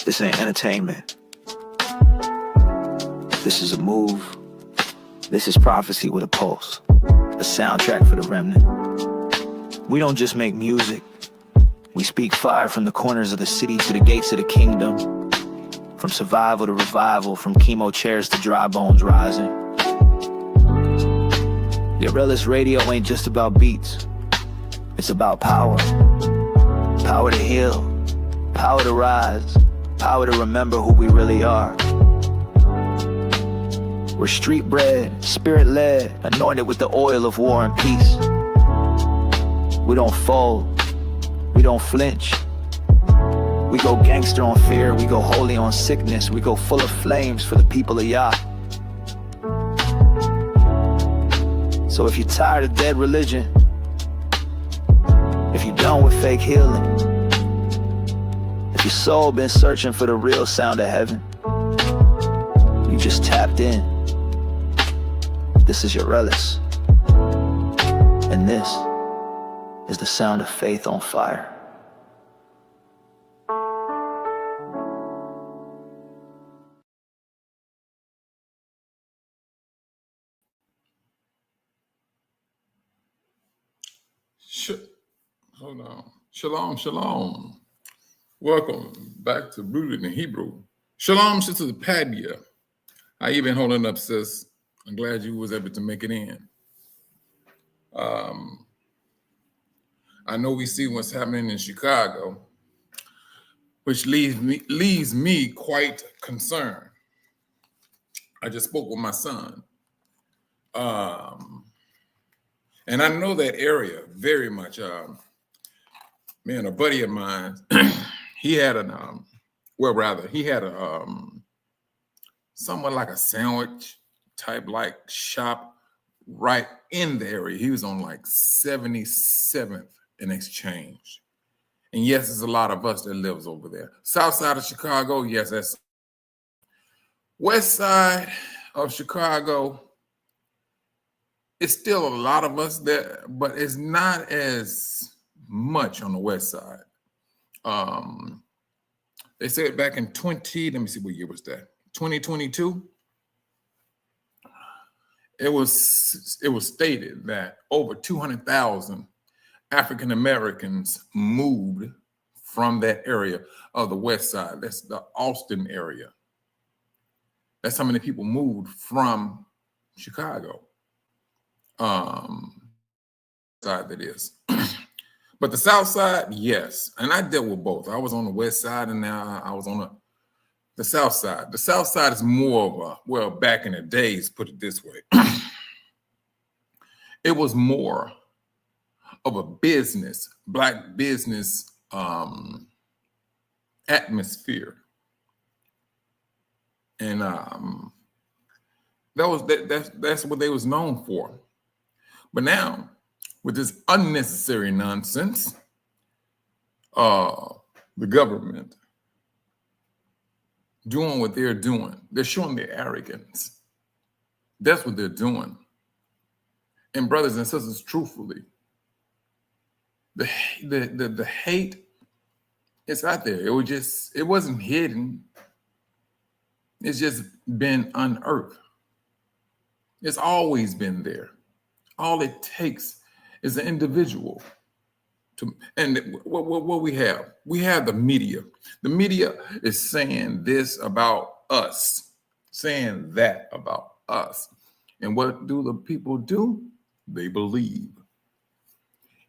This ain't entertainment. This is a move. This is prophecy with a pulse. A soundtrack for the remnant. We don't just make music. We speak fire from the corners of the city to the gates of the kingdom. From survival to revival, from chemo chairs to dry bones rising. Gorillaz Radio ain't just about beats. It's about power. Power to heal. Power to rise. Power to remember who we really are. We're street bred, spirit led, anointed with the oil of war and peace. We don't fold. We don't flinch. We go gangster on fear. We go holy on sickness. We go full of flames for the people of Yah. So if you're tired of dead religion, if you're done with fake healing, if your soul been searching for the real sound of heaven, you just tapped in. This is Gorillaz, and this is the sound of faith on fire. Hold on. Shalom, shalom. Welcome back to Rooted in Hebrew. Shalom, Sister Padia. How you been holding up, sis? I'm glad you was able to make it in. I know we see what's happening in Chicago, which leaves me quite concerned. I just spoke with my son. And I know that area very much. Man, a buddy of mine, he had somewhat like a sandwich type like shop right in the area. He was on like 77th and Exchange. And yes, there's a lot of us that lives over there. South side of Chicago, yes, that's west side of Chicago. It's still a lot of us there, but it's not as much on the west side. They said back in let me see what year was that? 2022. It was stated that over 200,000 African Americans moved from that area of the west side. That's the Austin area. That's how many people moved from Chicago. Side that is. But the south side, yes. And I dealt with both. I was on the west side and now I was on the south side. The south side is more of back in the days, put it this way. It was more of a black business atmosphere. And that's what they was known for. But now, with this unnecessary nonsense, the government doing what they're doing, they're showing their arrogance. That's what they're doing. And brothers and sisters, truthfully, the hate is out there. It wasn't hidden. It's just been unearthed. It's always been there. All it takes is an individual to, and what we have the media. The media is saying this about us, saying that about us. And what do the people do? They believe.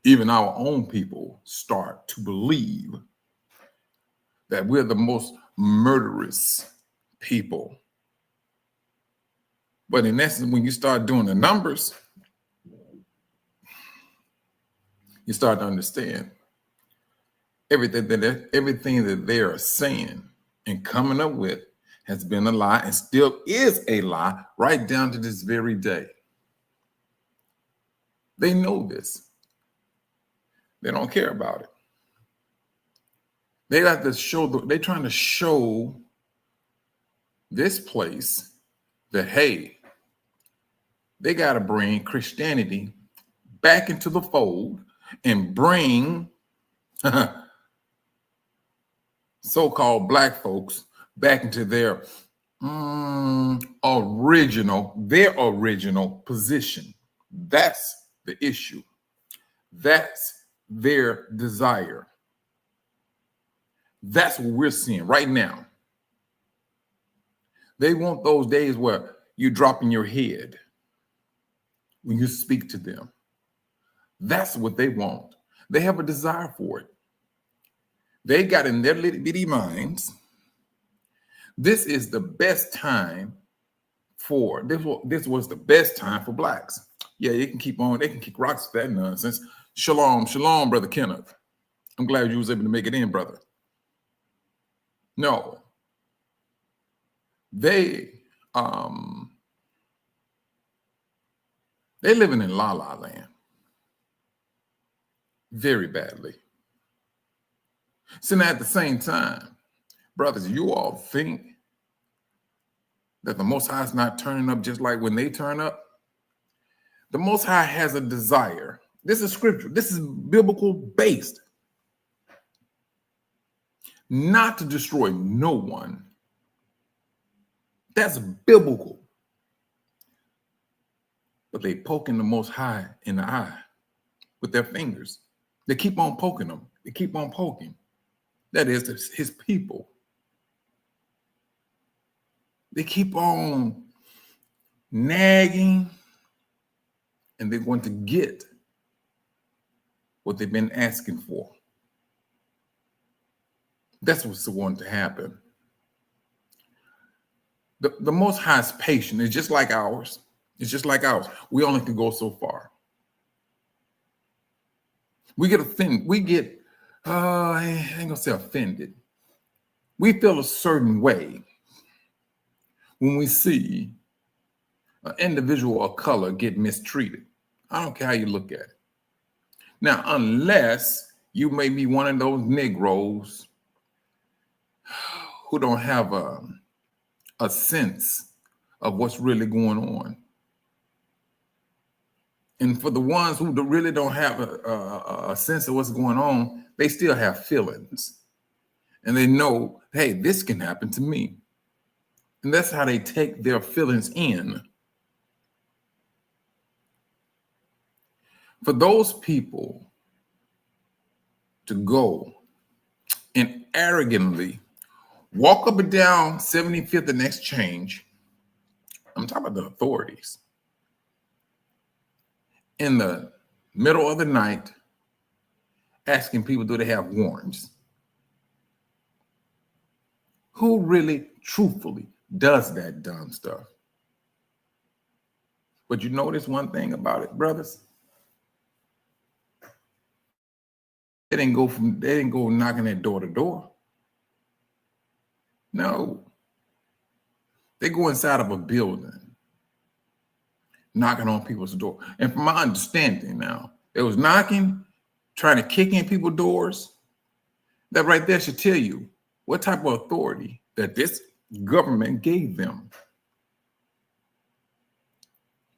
Even our own people start to believe that we're the most murderous people. But in essence, when you start doing the numbers, you start to understand everything that they are saying and coming up with has been a lie and still is a lie right down to this very day. They know this. They don't care about it. They got to show, they're trying to show this place that, hey, they got to bring Christianity back into the fold and bring so-called black folks back into their original position. That's the issue. That's their desire. That's what we're seeing right now. They want those days where you drop in your head when you speak to them. That's what they want. They have a desire for it. They got in their little bitty minds, this is the best time for, this was the best time for blacks. Yeah, they can keep on, they can kick rocks with that nonsense. Shalom, shalom, Brother Kenneth. I'm glad you was able to make it in, brother. No. They living in la la land very badly. So now at the same time, brothers, you all think that the Most High is not turning up just like when they turn up? The Most High has a desire. This is scripture. This is biblical based. Not to destroy no one. That's biblical. But they poking the Most High in the eye with their fingers. They keep on poking them. They keep on poking. That is his people. They keep on nagging, and they're going to get what they've been asking for. That's what's going to happen. The Most High's patience is just like ours. It's just like ours. We only can go so far. We get offended. We get, I ain't gonna say offended. We feel a certain way when we see an individual of color get mistreated. I don't care how you look at it. Now, unless you may be one of those Negroes who don't have a sense of what's really going on. And for the ones who really don't have a sense of what's going on, they still have feelings. And they know, hey, this can happen to me. And that's how they take their feelings in. For those people to go and arrogantly walk up and down 75th and Exchange, I'm talking about the authorities, in the middle of the night, asking people, do they have warrants? Who really, truthfully does that dumb stuff? But you notice one thing about it, brothers? They didn't go knocking at door to door. No. They go inside of a building, knocking on people's door. And from my understanding now, it was knocking, trying to kick in people's doors. That right there should tell you what type of authority that this government gave them.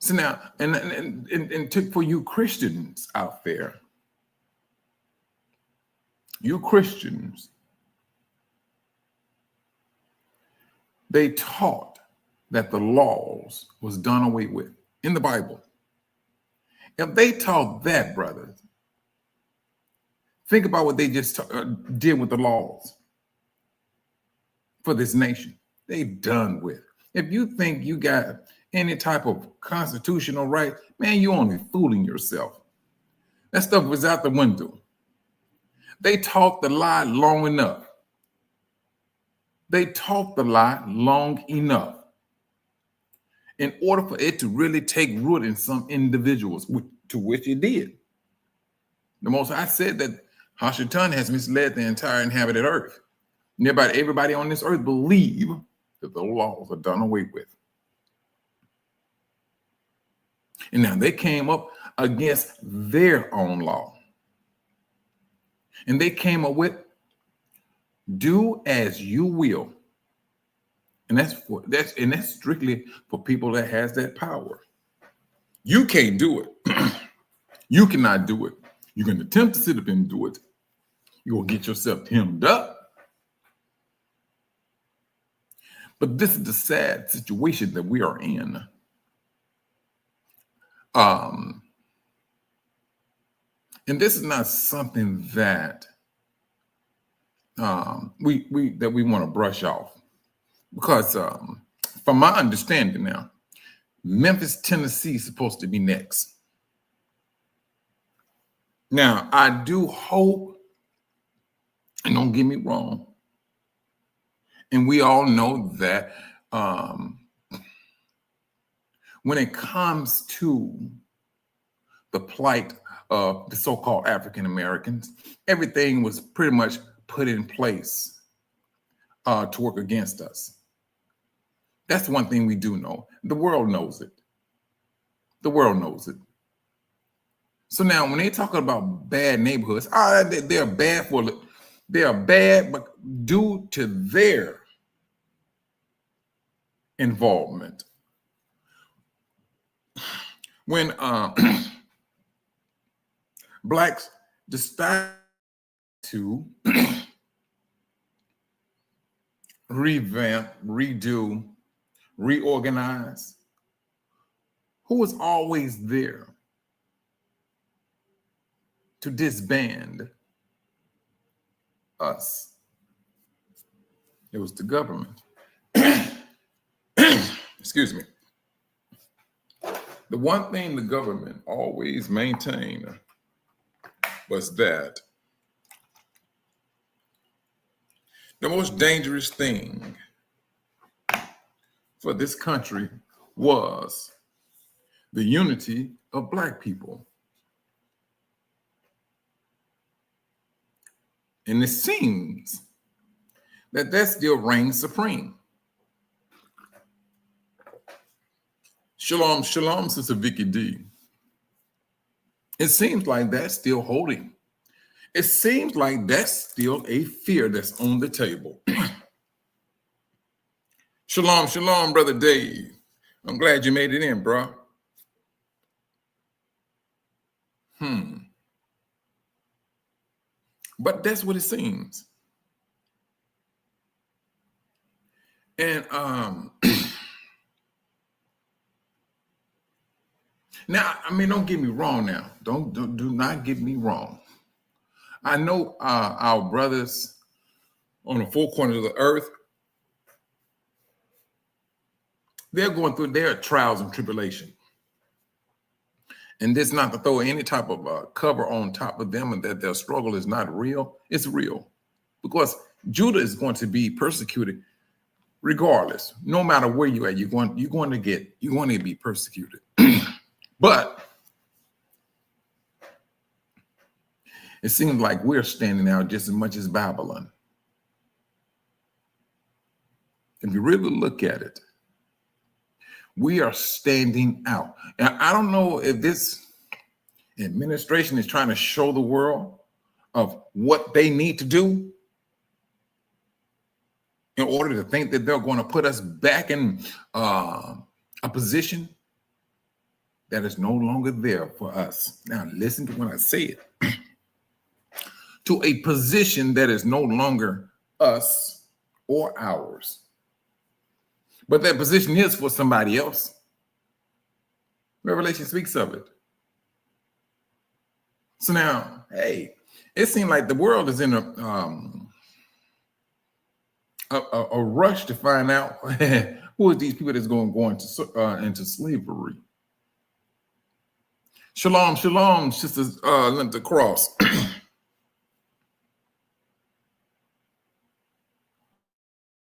So now, and for you Christians out there, you Christians, they taught that the laws was done away with in the Bible. If they taught that, brothers, think about what they just did with the laws for this nation. They done with. If you think you got any type of constitutional right, man, you only fooling yourself. That stuff was out the window. They taught the lie long enough. They taught the lie long enough in order for it to really take root in some individuals, to which it did. The Most High said that Hashatan has misled the entire inhabited earth. Everybody on this earth believe that the laws are done away with. And now they came up against their own law. And they came up with, do as you will. And that's strictly for people that has that power. You can't do it. You cannot do it. You can attempt to sit up and do it. You're gonna get yourself hemmed up. But this is the sad situation that we are in. And this is not something that we want to brush off, because from my understanding now, Memphis, Tennessee is supposed to be next. Now, I do hope, and don't get me wrong, and we all know that when it comes to the plight of the so-called African Americans, everything was pretty much put in place to work against us. That's one thing we do know. The world knows it. The world knows it. So now when they talk about bad neighborhoods, they are bad but due to their involvement. When blacks decide to revamp, redo, reorganize, who was always there to disband us? It was the government. Excuse me. The one thing the government always maintained was that the most dangerous thing for this country was the unity of Black people. And it seems that still reigns supreme. Shalom, shalom, Sister Vicky D. It seems like that's still holding. It seems like that's still a fear that's on the table. Shalom, shalom, Brother Dave. I'm glad you made it in, bro. But that's what it seems. And now, I mean, don't get me wrong now. Do not get me wrong. I know our brothers on the four corners of the earth, they're going through their trials and tribulation. And this not to throw any type of cover on top of them and that their struggle is not real. It's real. Because Judah is going to be persecuted regardless. No matter where you're at, you're going to be persecuted. But it seems like we're standing out just as much as Babylon. If you really look at it, we are standing out. And I don't know if this administration is trying to show the world of what they need to do in order to think that they're going to put us back in a position that is no longer there for us. Now, listen to when I say it. To a position that is no longer us or ours. But that position is for somebody else. Revelation speaks of it. So now, hey, it seems like the world is in a rush to find out who are these people that's going into slavery. Shalom, shalom, Sister Linda Cross.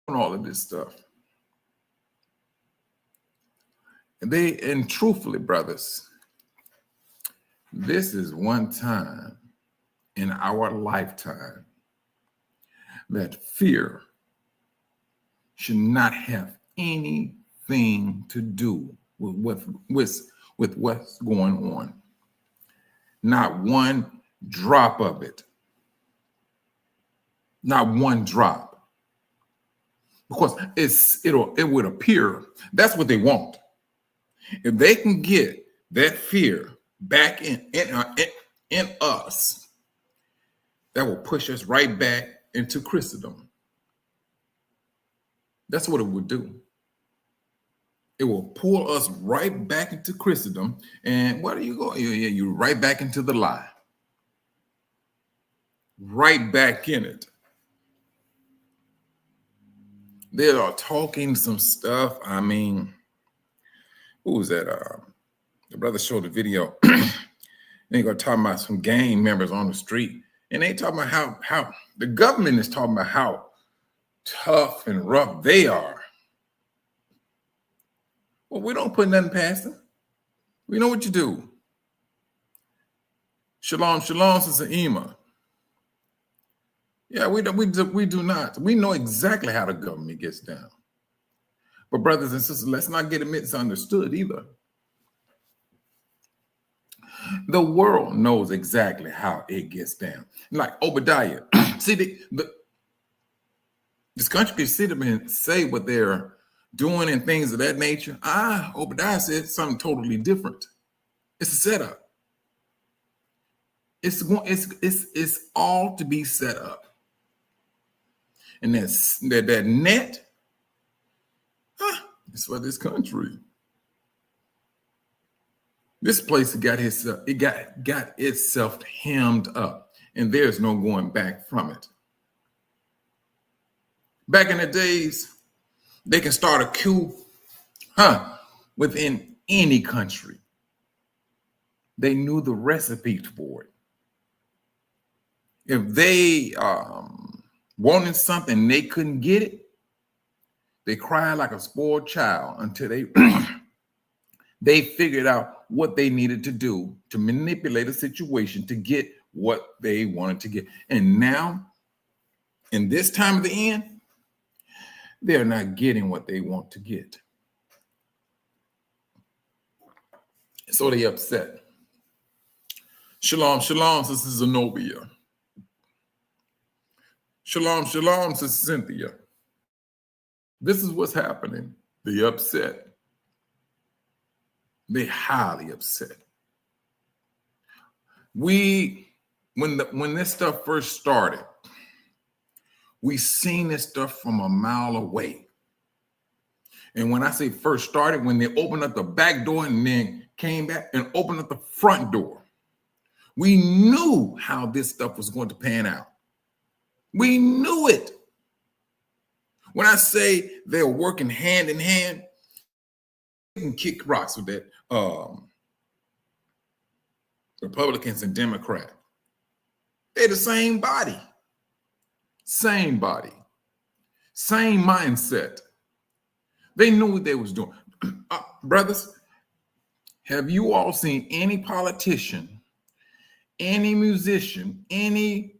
All of this stuff. And truthfully, brothers, this is one time in our lifetime that fear should not have anything to do with what's going on. Not one drop of it. Not one drop. Because it would appear that's what they want. If they can get that fear back in us, that will push us right back into Christendom. That's what it would do. It will pull us right back into Christendom. And where do you go? You're right back into the lie. Right back in it. They are talking some stuff. I mean, who was that? The brother showed the video. They're going to talk about some gang members on the street. And they talking about how the government is talking about how tough and rough they are. Well, we don't put nothing past them. We know what you do. Shalom, shalom, Sister Ema. Yeah, we do not. We know exactly how the government gets down. But brothers and sisters, let's not get it misunderstood either. The world knows exactly how it gets down. Like Obadiah. See, this country can sit up and say what they're doing and things of that nature. Obadiah said something totally different. It's a setup. It's all to be set up. And that net, it's for this country. This place got itself hemmed up, and there's no going back from it. Back in the days, they can start a coup, within any country. They knew the recipe for it. If they wanted something, they couldn't get it, they cried like a spoiled child until they figured out what they needed to do to manipulate a situation to get what they wanted to get. And now, in this time of the end, they're not getting what they want to get. So they upset. Shalom, shalom, Sister Zenobia. Shalom, shalom, Sister Cynthia. This is what's happening. They upset. They highly upset. When this stuff first started, we seen this stuff from a mile away. And when I say first started, when they opened up the back door and then came back and opened up the front door, we knew how this stuff was going to pan out. We knew it. When I say they're working hand in hand, they can kick rocks with that Republicans and Democrats. They're the same body. Same body. Same mindset. They knew what they was doing. Brothers, have you all seen any politician, any musician, any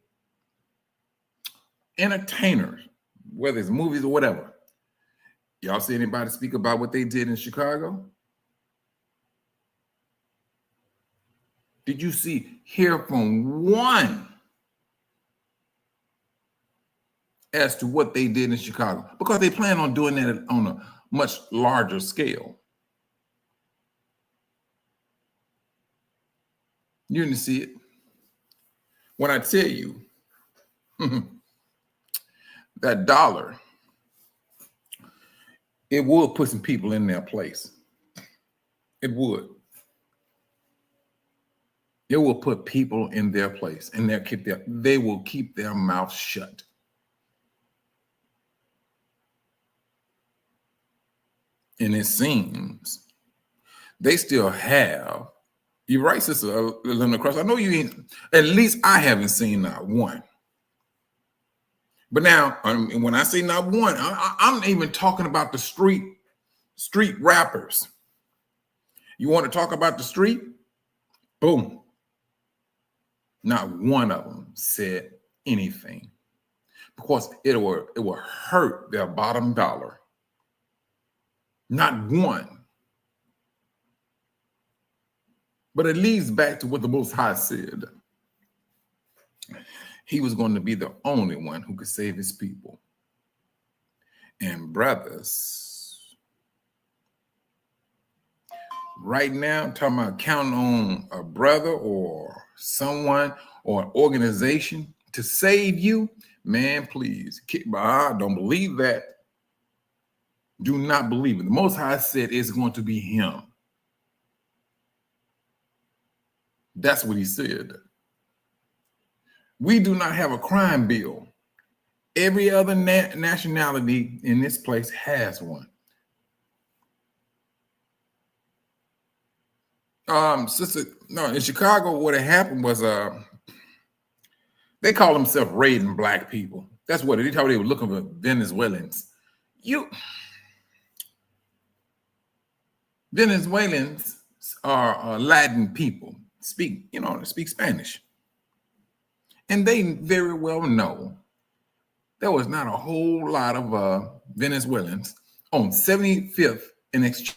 entertainer, whether it's movies or whatever? Y'all see anybody speak about what they did in Chicago? Did you hear from one as to what they did in Chicago? Because they plan on doing that on a much larger scale. You didn't see it. When I tell you that dollar, it would put some people in their place. It would. It will put people in their place, and they will keep their mouth shut. And it seems they still have. You're right, Sister Linda Cross. I know you ain't. At least I haven't seen not one. But now, when I say not one, I'm even talking about the street rappers. You want to talk about the street? Boom. Not one of them said anything, because it will hurt their bottom dollar. Not one. But it leads back to what the Most High said. He was going to be the only one who could save his people. And brothers, right now, I'm talking about counting on a brother or someone or an organization to save you, man, please, I don't believe that. Do not believe it. The Most High said it's going to be him. That's what he said. We do not have a crime bill. Every other nationality in this place has one. Sister, no, in Chicago, what had happened was they call themselves raiding black people. That's what they told they were looking for Venezuelans. Venezuelans are Latin people, speak Spanish. And they very well know there was not a whole lot of Venezuelans on 75th and Exchange.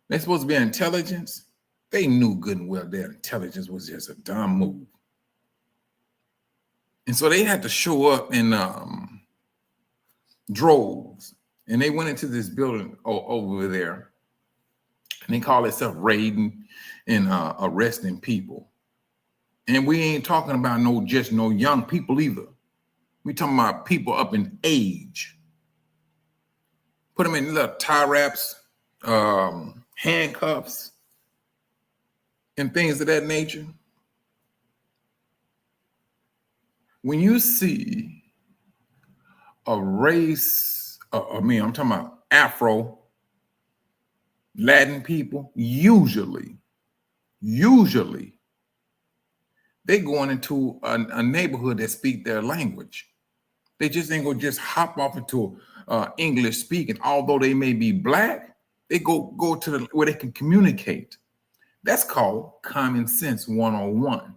They're supposed to be intelligence. They knew good and well their intelligence was just a dumb move. And so they had to show up in droves. And they went into this building over there. And they call themselves raiding and arresting people. And we ain't talking about no young people either. We talking about people up in age. Put them in little tie wraps, handcuffs, and things of that nature. When you see a race, I'm talking about Afro Latin people, usually they going into a neighborhood that speak their language. They just ain't gonna just hop off into English speaking. Although they may be black, they go to where they can communicate. That's called common sense 101.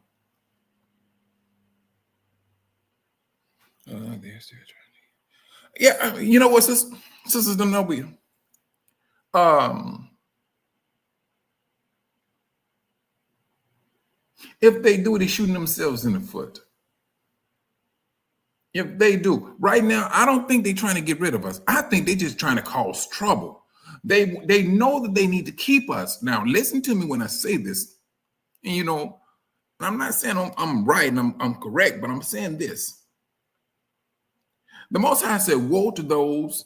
Yeah, you know what, Sisters Zenobia? If they do, they're shooting themselves in the foot. If they do, right now, I don't think they're trying to get rid of us. I think they're just trying to cause trouble. They know that they need to keep us. Now, listen to me when I say this. And I'm not saying I'm right and I'm correct, but I'm saying this. The Most High said, woe to those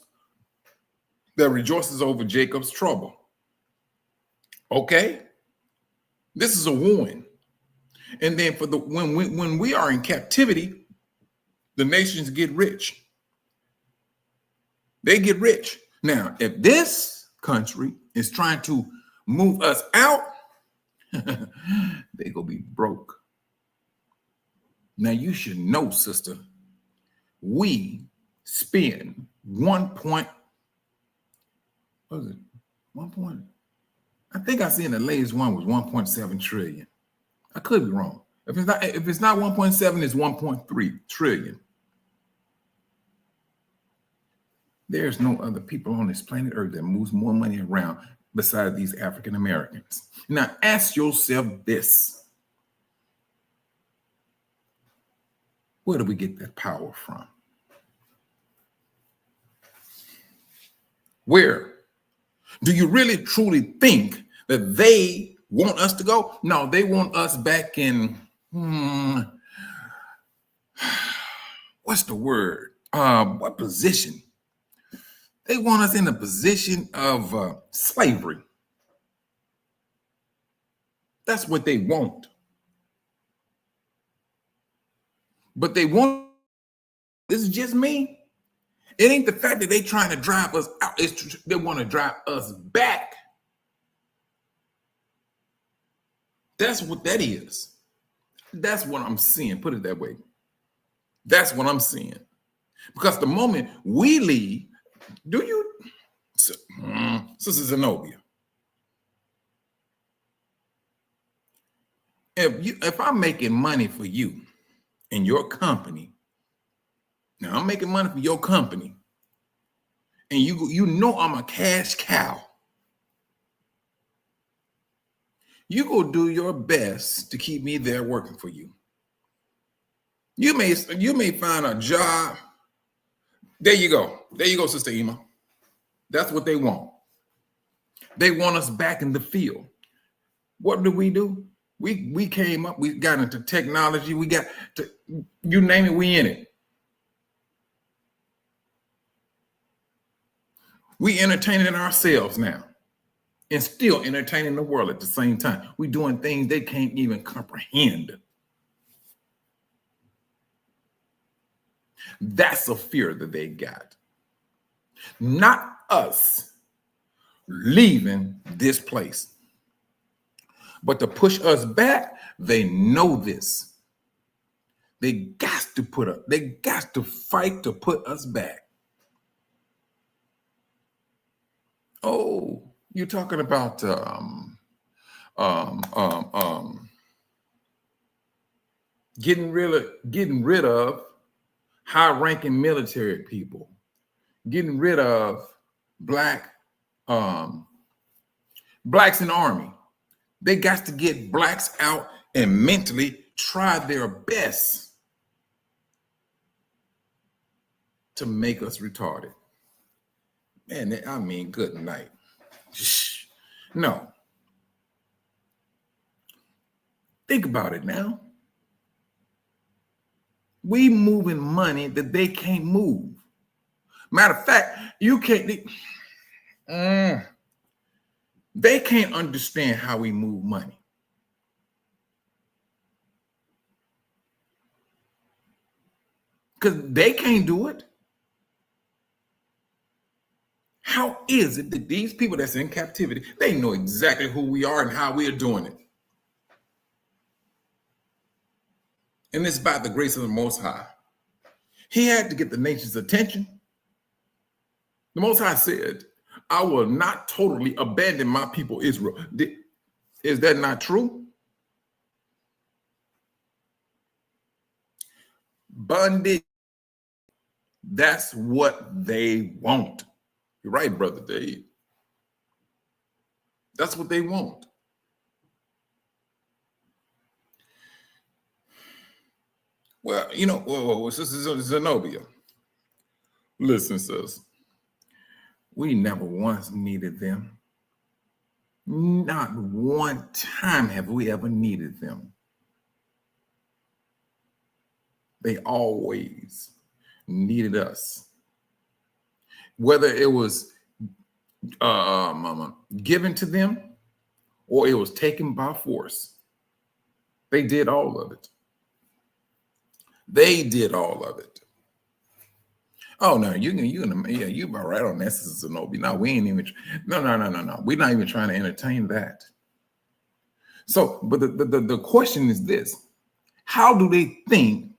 that rejoices over Jacob's trouble. Okay? This is a warning. And then when we are in captivity, the nations get rich. They get rich. Now, if this country is trying to move us out, they gonna be broke. Now you should know, sister, we spend 1 point. What was it? 1 point. I think I seen the latest one was 1.7 trillion. I could be wrong. If it's not 1.7, it's 1.3 trillion. There's no other people on this planet Earth that moves more money around besides these African Americans. Now ask yourself this. Where do we get that power from? Where? Do you really truly think that they want us to go? No, they want us back in, what's the word? What position? They want us in a position of slavery. That's what they want. But they want, this is just me. It ain't the fact that they trying to drive us out. They want to drive us back. That's what that is. That's what I'm seeing. Put it that way. That's what I'm seeing. Because the moment we leave, Sister Zenobia, if I'm making money for you and your company, now I'm making money for your company, and you know I'm a cash cow, you go do your best to keep me there working for you. You may find a job. There you go, Sister Ema. That's what they want. They want us back in the field. What do? We came up, we got into technology, we got to, you name it, we in it. We entertaining ourselves now and still entertaining the world at the same time. We doing things they can't even comprehend. That's a fear that they got. Not us leaving this place. But to push us back, they know this. They got to fight to put us back. Oh, you're talking about getting rid of high-ranking military people, getting rid of blacks in the army. They got to get blacks out and mentally try their best to make us retarded. Man, I mean, good night. No. Think about it now. We moving money that they can't move. Matter of fact, you can't. They can't understand how we move money. Because they can't do it. How is it that these people that's in captivity, they know exactly who we are and how we are doing it? And it's by the grace of the Most High. He had to get the nation's attention. The Most High said, I will not totally abandon my people Israel. Is that not true? Bondage. That's what they want. You're right, Brother Dave. That's what they want. Well, you know, Sister Zenobia, listen, sis, we never once needed them. Not one time have we ever needed them. They always needed us. Whether it was given to them or it was taken by force, they did all of it. They did all of it. Oh no, you about right on that, Sister Zenobia. No, we ain't even. No. We're not even trying to entertain that. So, but the question is this: how do they think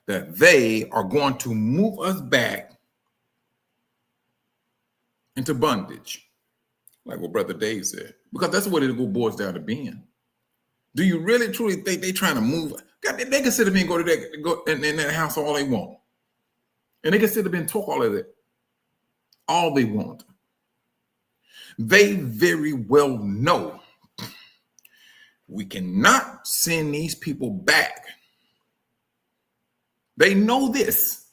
that they are going to move us back into bondage, like what Brother Dave said? Because that's what it boils down to being. Do you really truly think they're trying to move? God, they can sit up and go in that house all they want. And they can sit up and talk all of that. All they want. They very well know we cannot send these people back. They know this.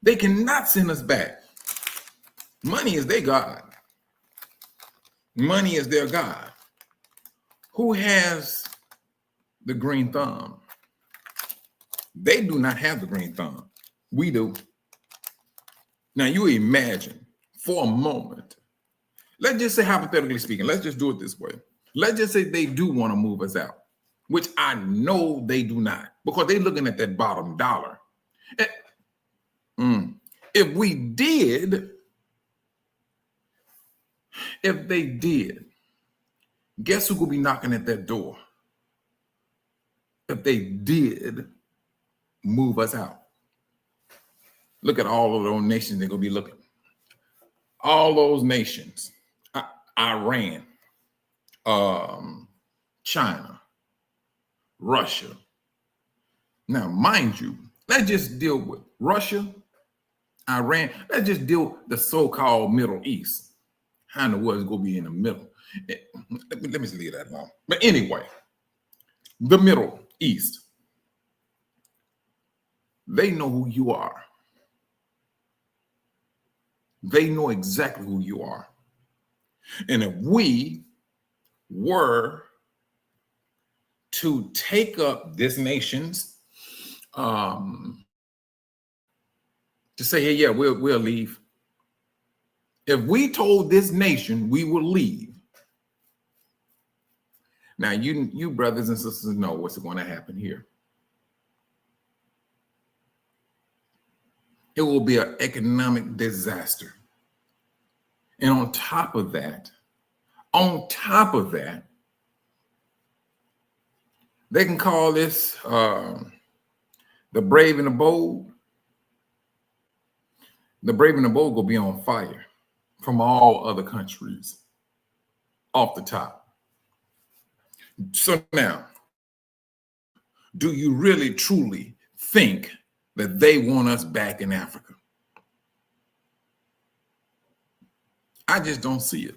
They cannot send us back. Money is their God. Money is their God. Who has the green thumb? They do not have the green thumb. We do. Now you imagine for a moment, let's just say hypothetically speaking, let's just do it this way. Let's just say they do want to move us out, which I know they do not, because they're looking at that bottom dollar. If we did, if they did, guess who could be knocking at that door? If they did move us out. Look at all of those nations they're going to be looking. All those nations. Iran, China, Russia. Now, mind you, let's just deal with Russia, Iran. Let's just deal with the so-called Middle East. How in the world is going to be in the middle? Let me leave that alone. But anyway, the Middle East. They know who you are. They know exactly who you are. And if we were to take up this nation's to say, hey, yeah, we'll leave. If we told this nation we will leave, now you brothers and sisters know what's going to happen here. It will be an economic disaster. And on top of that, they can call this the brave and the bold. The brave and the bold will be on fire from all other countries off the top. So now, do you really truly think that they want us back in Africa? I just don't see it.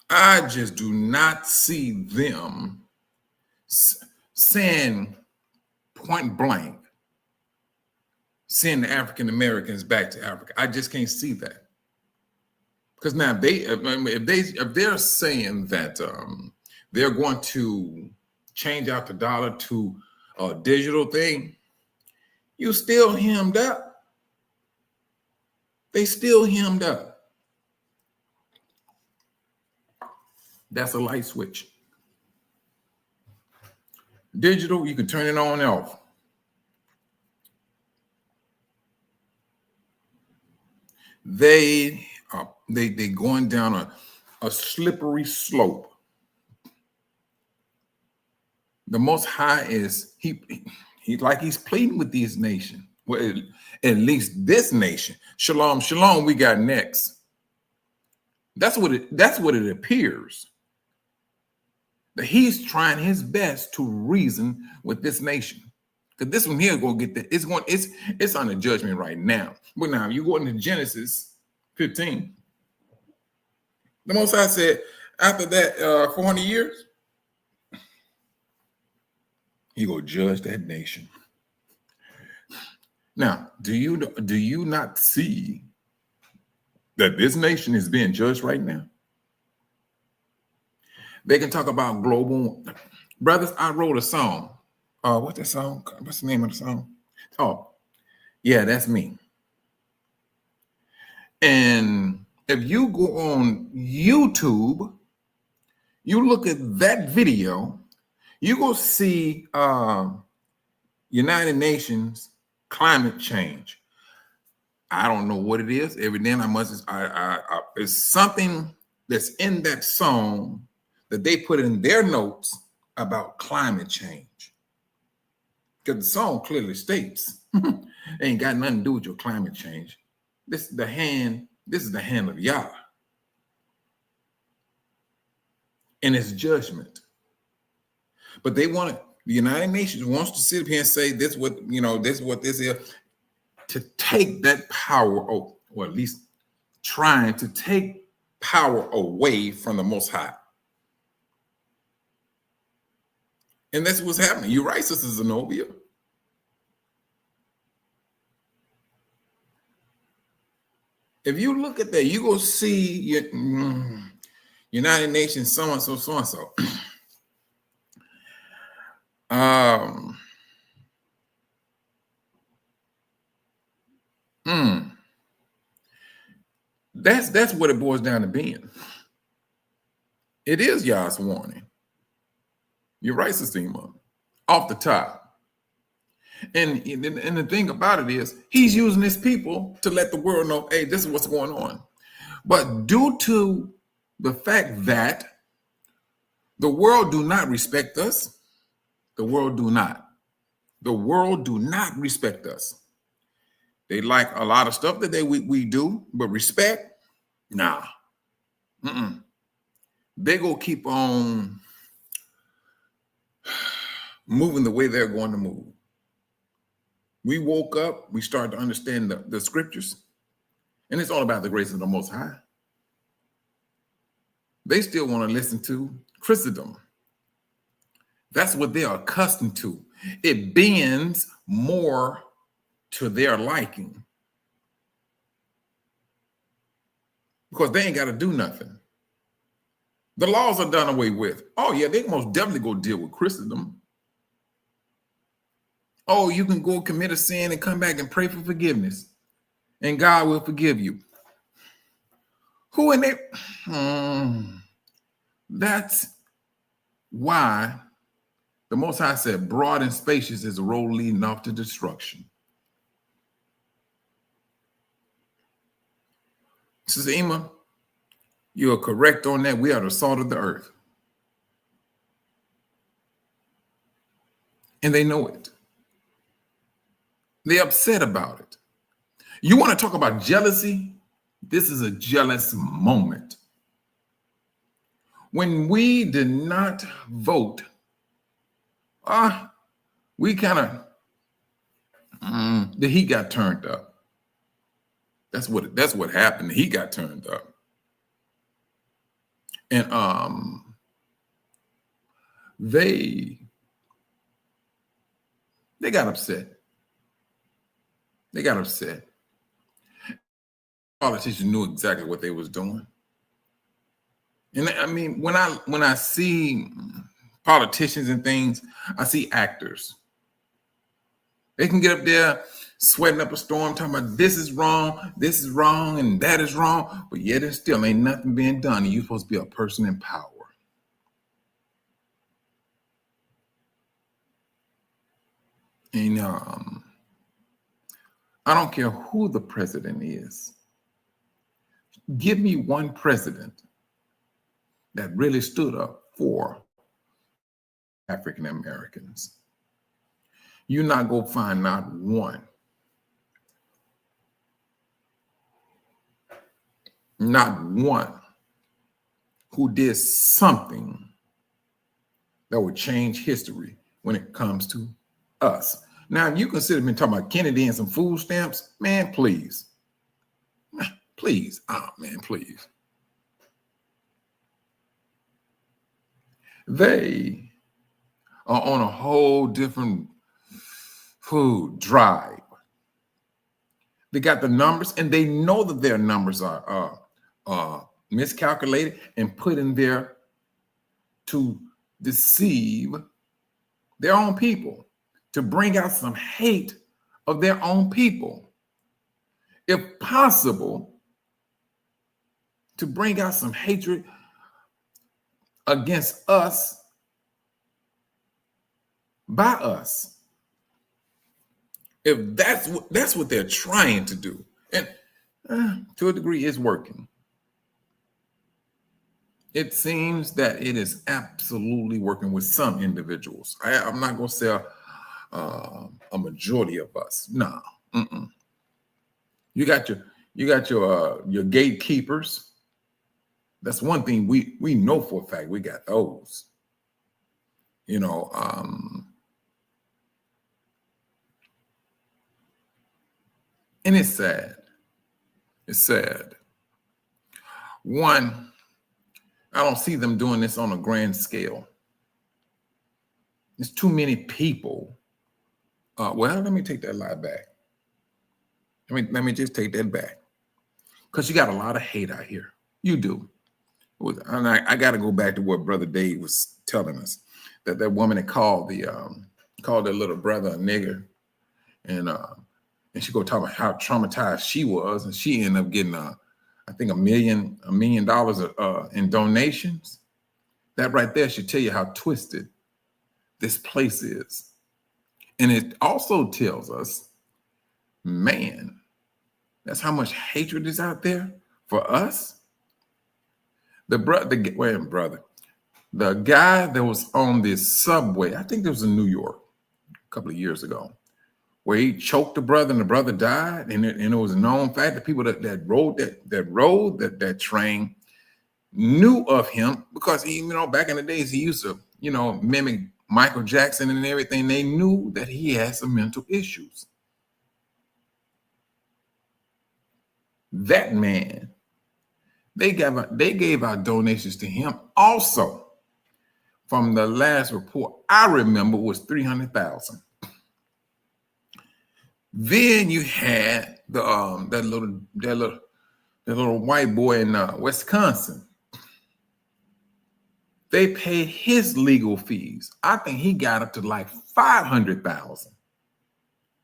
I just do not see them saying point blank, send the African Americans back to Africa. I just can't see that. Because now if they're saying that they're going to change out the dollar to a digital thing, you still hemmed up. They still hemmed up. That's a light switch. Digital, you can turn it on and off. They going down a slippery slope. The Most High is he's pleading with these nations. Well, at least this nation. Shalom, shalom. We got next. That's what it appears. That he's trying his best to reason with this nation. Because this one here is going to get it's under judgment right now. But now you go into Genesis 15. The Most High said, after that 400 years, he will judge that nation. Now, do you not see that this nation is being judged right now? They can talk about global. Brothers, I wrote a song. What's that song? What's the name of the song? Oh, yeah, that's me. And if you go on YouTube, you look at that video, you go see United Nations climate change. I don't know what it is. Every day it's something that's in that song that they put in their notes about climate change. Because the song clearly states it ain't got nothing to do with your climate change. This is the hand of Yah. And it's judgment. But the United Nations wants to sit up here and say this is what this is, to take that power, or at least trying to take power away from the Most High. And that's what's happening. You're right, Sister Zenobia. If you look at that, you go see United Nations, so and so, so and so. That's what it boils down to being. It is Yah's warning. You're right, Sistema. Off the top. And the thing about it is, he's using his people to let the world know, hey, this is what's going on. But due to the fact that the world do not respect us, the world do not respect us. They like a lot of stuff that we do, but respect, nah. They go keep on moving the way they're going to move. We woke up, we started to understand the scriptures, and it's all about the grace of the Most High. They still want to listen to Christendom. That's what they are accustomed to. It bends more to their liking because they ain't got to do nothing. The laws are done away with. Oh yeah, they most definitely go deal with Christendom. Oh, you can go commit a sin and come back and pray for forgiveness, and God will forgive you. Who in there? That's why the Most High said, broad and spacious is a road leading off to destruction. Sister Ema, you are correct on that. We are the salt of the earth. And they know it. They're upset about it. You want to talk about jealousy? This is a jealous moment. When we did not vote, we kind of, the heat got turned up. That's what happened. The heat got turned up. And they got upset. They got upset. Politicians knew exactly what they was doing. And I mean, when I see politicians and things, I see actors. They can get up there sweating up a storm, talking about this is wrong, and that is wrong, but yet and still ain't nothing being done. And you're supposed to be a person in power. And I don't care who the president is. Give me one president that really stood up for African Americans. You're not going to find not one. Not one who did something that would change history when it comes to us. Now, if you consider me talking about Kennedy and some food stamps, man, please. Please. Oh, man, please. They are on a whole different food drive. They got the numbers, and they know that their numbers are miscalculated and put in there to deceive their own people, to bring out some hate of their own people. If possible, to bring out some hatred against us by us. If that's what they're trying to do, and to a degree, it's working. It seems that it is absolutely working with some individuals. I'm not going to say a majority of us. No. You got your gatekeepers. That's one thing we know for a fact. We got those. You know, and it's sad. It's sad. One, I don't see them doing this on a grand scale. There's too many people. Well, let me take that lie back. Let me just take that back. Because you got a lot of hate out here. You do. And I got to go back to what Brother Dave was telling us. That woman that called their little brother a nigger. And she go talk about how traumatized she was. And she ended up getting I think $1 million in donations. That right there should tell you how twisted this place is. And it also tells us, man, that's how much hatred is out there for us. The guy that was on this subway, I think it was in New York a couple of years ago, where he choked the brother and the brother died, and it was a known fact that people that rode that train knew of him because he, back in the days he used to, mimic Michael Jackson and everything. They knew that he had some mental issues. That man, they gave out donations to him also. From the last report I remember was $300,000. Then you had that little white boy in Wisconsin. They paid his legal fees. I think he got up to like $500,000.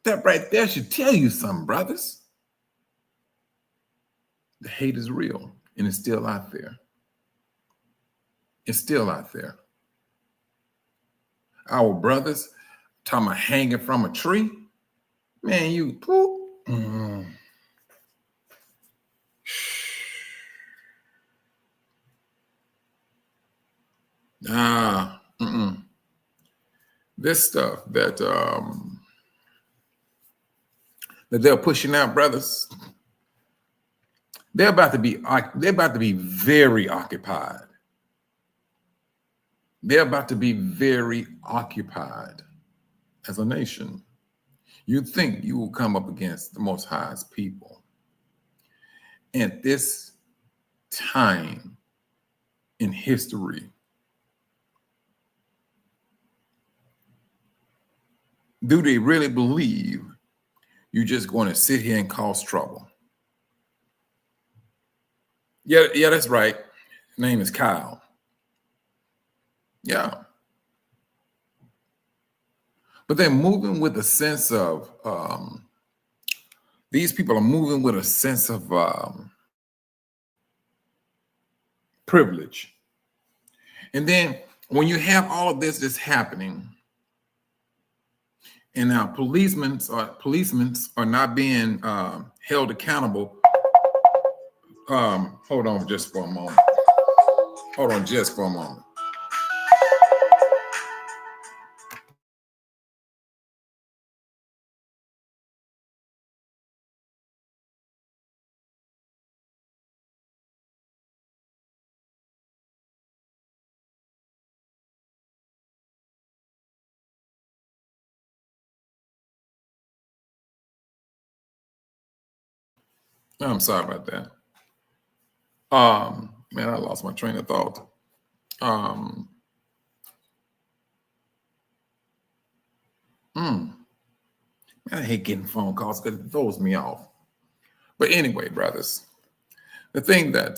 That right there should tell you something, brothers. The hate is real, and it's still out there. It's still out there. Our brothers talking about hanging from a tree. Man, you poop. This stuff that they're pushing out, brothers, they're about to be very occupied. They're about to be very occupied as a nation. You think you will come up against the Most High's people. At this time in history, do they really believe you're just going to sit here and cause trouble? Yeah, that's right. His name is Kyle. Yeah. But they're moving with a sense of, these people are moving with a sense of privilege. And then when you have all of this that's happening, and now policemen are not being held accountable. Hold on just for a moment. I'm sorry about that. Man, I lost my train of thought. Man, I hate getting phone calls because it throws me off. But anyway, brothers, the thing that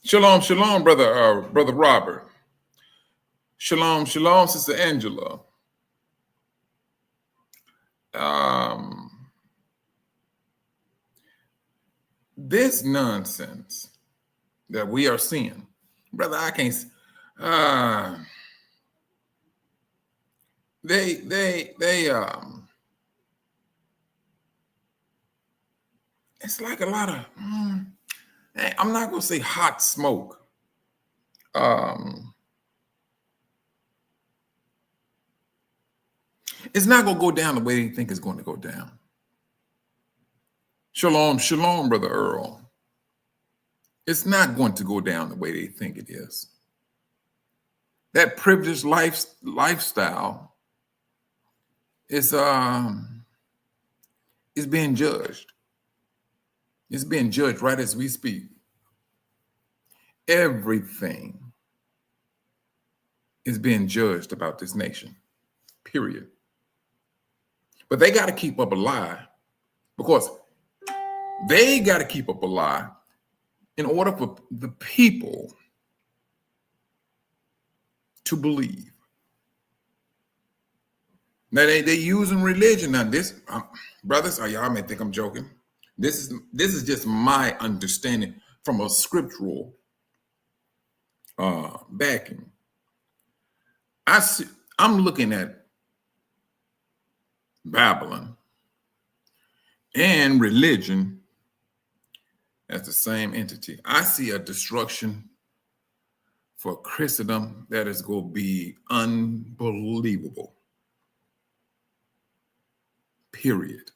shalom, brother Robert. Shalom, Sister Angela. This nonsense that we are seeing, brother, I can't. It's like a lot of. I'm not gonna say hot smoke. It's not gonna go down the way they think it's going to go down. Shalom, brother Earl. It's not going to go down the way they think it is. That privileged lifestyle is being judged. It's being judged right as we speak. Everything is being judged about this nation, period. But they got to keep up a lie, because they got to keep up a lie in order for the people to believe. Now they're using religion. Now this, brothers, y'all may think I'm joking. This is just my understanding from a scriptural backing. I'm looking at Babylon and religion as the same entity. I see a destruction for Christendom that is going to be unbelievable. Period.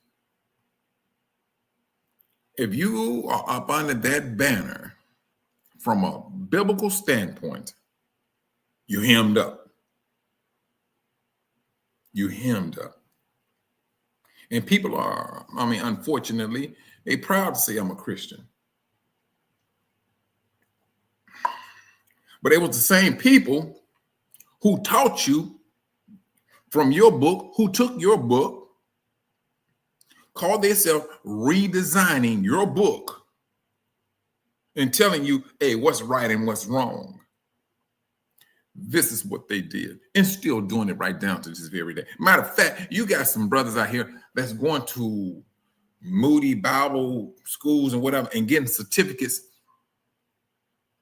If you are up under that banner from a biblical standpoint, you're hemmed up. You're hemmed up. And people are, unfortunately, they're proud to say I'm a Christian. But it was the same people who taught you from your book, who took your book, called themselves redesigning your book and telling you, hey, what's right and what's wrong. This is what they did, and still doing it right down to this very day. Matter of fact, you got some brothers out here that's going to Moody Bible schools and whatever and getting certificates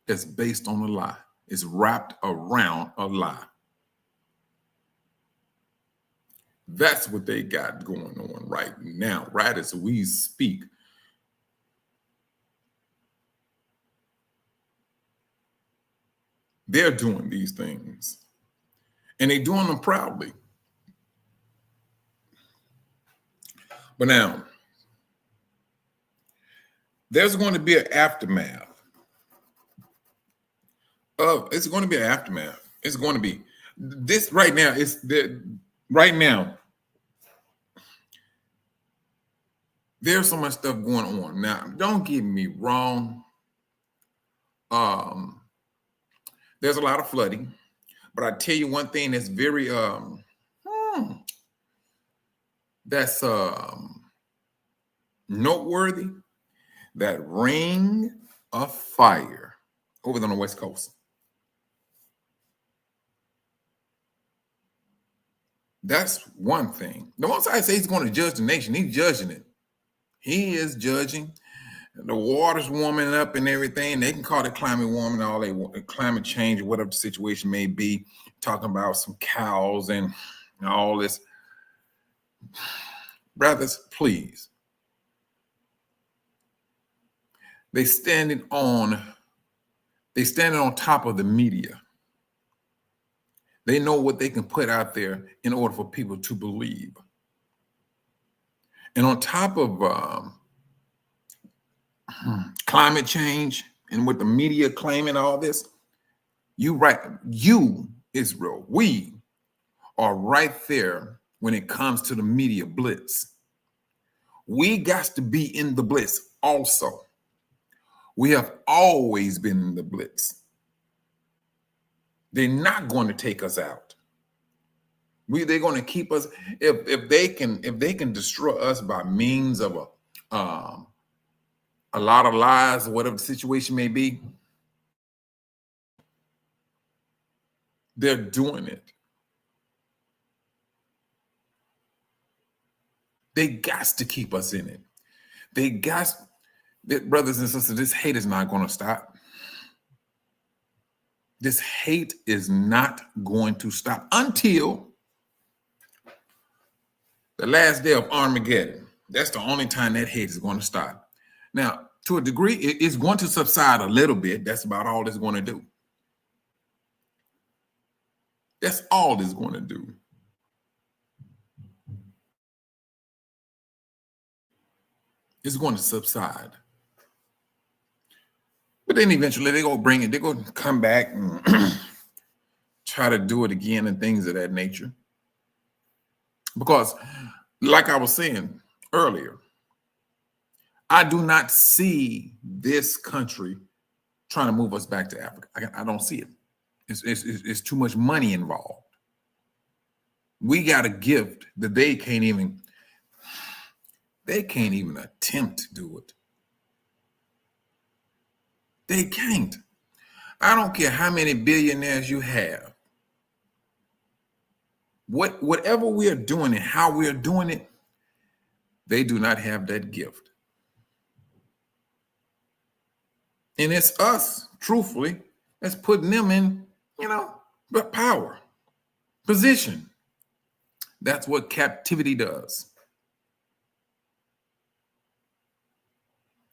that's based on a lie. It's wrapped around a lie. That's what they got going on right now, right as we speak. They're doing these things, and they're doing them proudly. But now, there's going to be an aftermath. It's going to be an aftermath. It's going to be this right now. Right now. There's so much stuff going on. Now, don't get me wrong. There's a lot of flooding, but I tell you one thing that's very that's noteworthy. That ring of fire over on the West Coast. That's one thing. The Most High says he's going to judge the nation. He's judging it. He is judging. The water's warming up and everything. They can call it climate warming, all they want, climate change, or whatever the situation may be. Talking about some cows and all this. Brothers, please. They standing on top of the media. They know what they can put out there in order for people to believe. And on top of climate change and what the media claiming all this, you, Israel, we are right there when it comes to the media blitz. We got to be in the blitz also. We have always been in the blitz. They're not going to take us out. They're going to keep us. If they can destroy us by means of a lot of lies or whatever the situation may be, they're doing it. They got to keep us in it. Brothers and sisters, this hate is not going to stop. This hate is not going to stop until the last day of Armageddon. That's the only time that hate is going to stop. Now, to a degree, it's going to subside a little bit. That's about all it's going to do. That's all it's going to do. It's going to subside. But then eventually they're going to bring it. They're going to come back and try to do it again and things of that nature. Because, like I was saying earlier, I do not see this country trying to move us back to Africa. I don't see it. It's too much money involved. We got a gift that they can't even attempt to do it. They can't. I don't care how many billionaires you have. Whatever we are doing and how we are doing it, they do not have that gift. And it's us, truthfully, that's putting them in, power, position. That's what captivity does.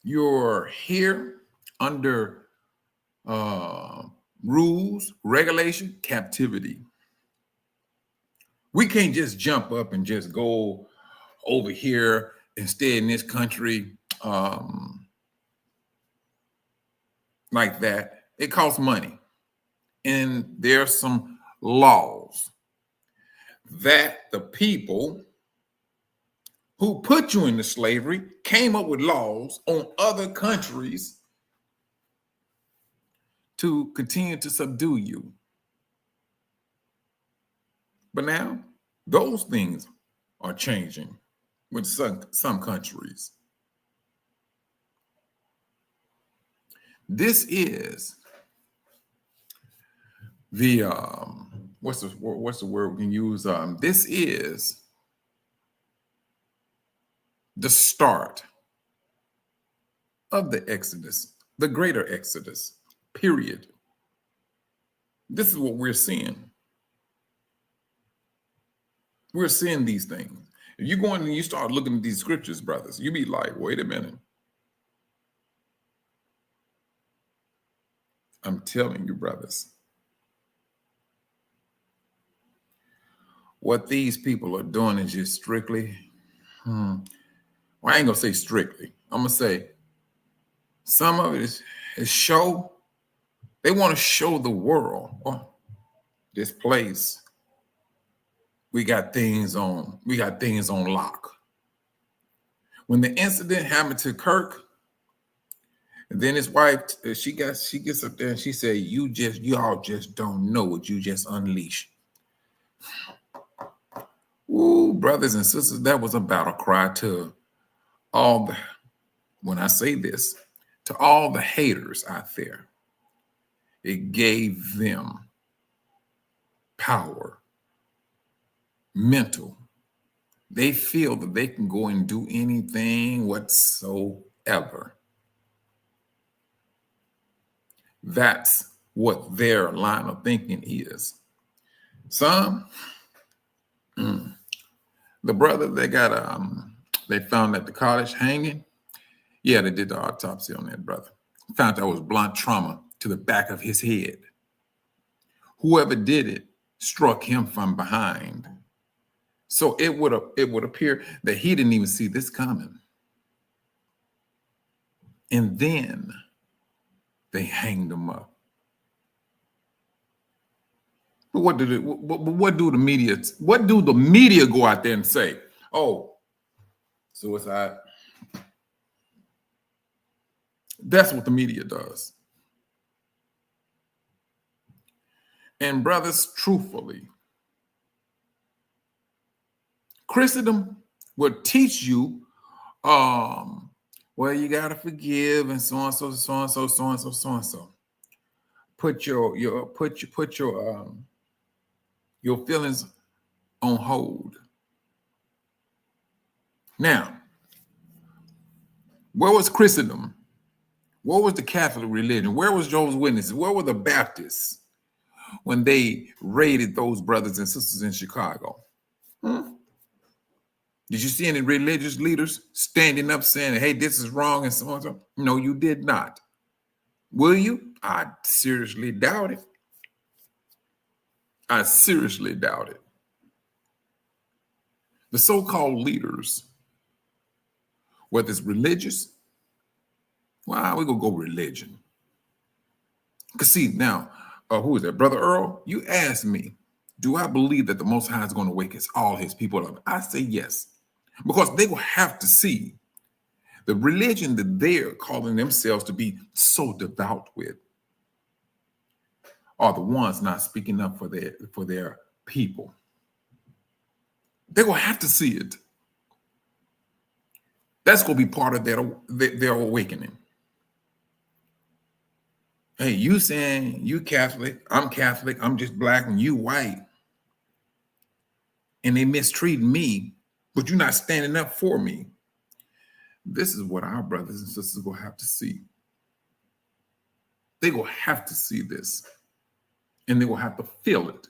You're here under rules, regulation, captivity. We can't just jump up and just go over here and stay in this country like that. It costs money. And there's some laws that the people who put you into slavery came up with laws on other countries to continue to subdue you. But now those things are changing with some countries. the what's the word we can use? This is the start of the Exodus, the greater Exodus, period. This is what we're seeing. We're seeing these things. If you go in and you start looking at these scriptures, brothers, you be like, wait a minute. I'm telling you, brothers, what these people are doing is just strictly, well, I ain't gonna say strictly. I'm gonna say some of it is show. They want to show the world, oh, this place, we got things on lock. When the incident happened to Kirk, and then his wife, she gets up there and she said, y'all just don't know what you just unleashed. Ooh, brothers and sisters, that was a battle cry to all the, when I say this, to all the haters out there. It gave them power, mental. They feel that they can go and do anything whatsoever. That's what their line of thinking is. Some, the brother they got, they found at the cottage hanging. Yeah, they did the autopsy on that brother. Found that was blunt trauma to the back of his head. Whoever did it struck him from behind. So it would appear that he didn't even see this coming. And then they hanged him up. But what do the media go out there and say? Oh, suicide. That's what the media does. And brothers, truthfully, Christendom will teach you, well, you gotta forgive and so and so, so and so, so and so, so and so. Put your feelings on hold. Now, where was Christendom? Where was the Catholic religion? Where was Jehovah's Witnesses? Where were the Baptists when they raided those brothers and sisters in Chicago? Did you see any religious leaders standing up saying, hey, this is wrong and so on and so? No, you did not. Will you? I seriously doubt it. I seriously doubt it. The so-called leaders, whether it's religious, well, we're going to go religion. Because see, now, who is that? Brother Earl, you asked me, do I believe that the Most High is going to wake all his people up? I say yes. Because they will have to see the religion that they're calling themselves to be so devout with are the ones not speaking up for their people. They will have to see it. That's going to be part of their awakening. Hey, you saying you Catholic, I'm just black and you white. And they mistreat me, but you're not standing up for me. This is what our brothers and sisters will have to see. They will have to see this. And they will have to feel it.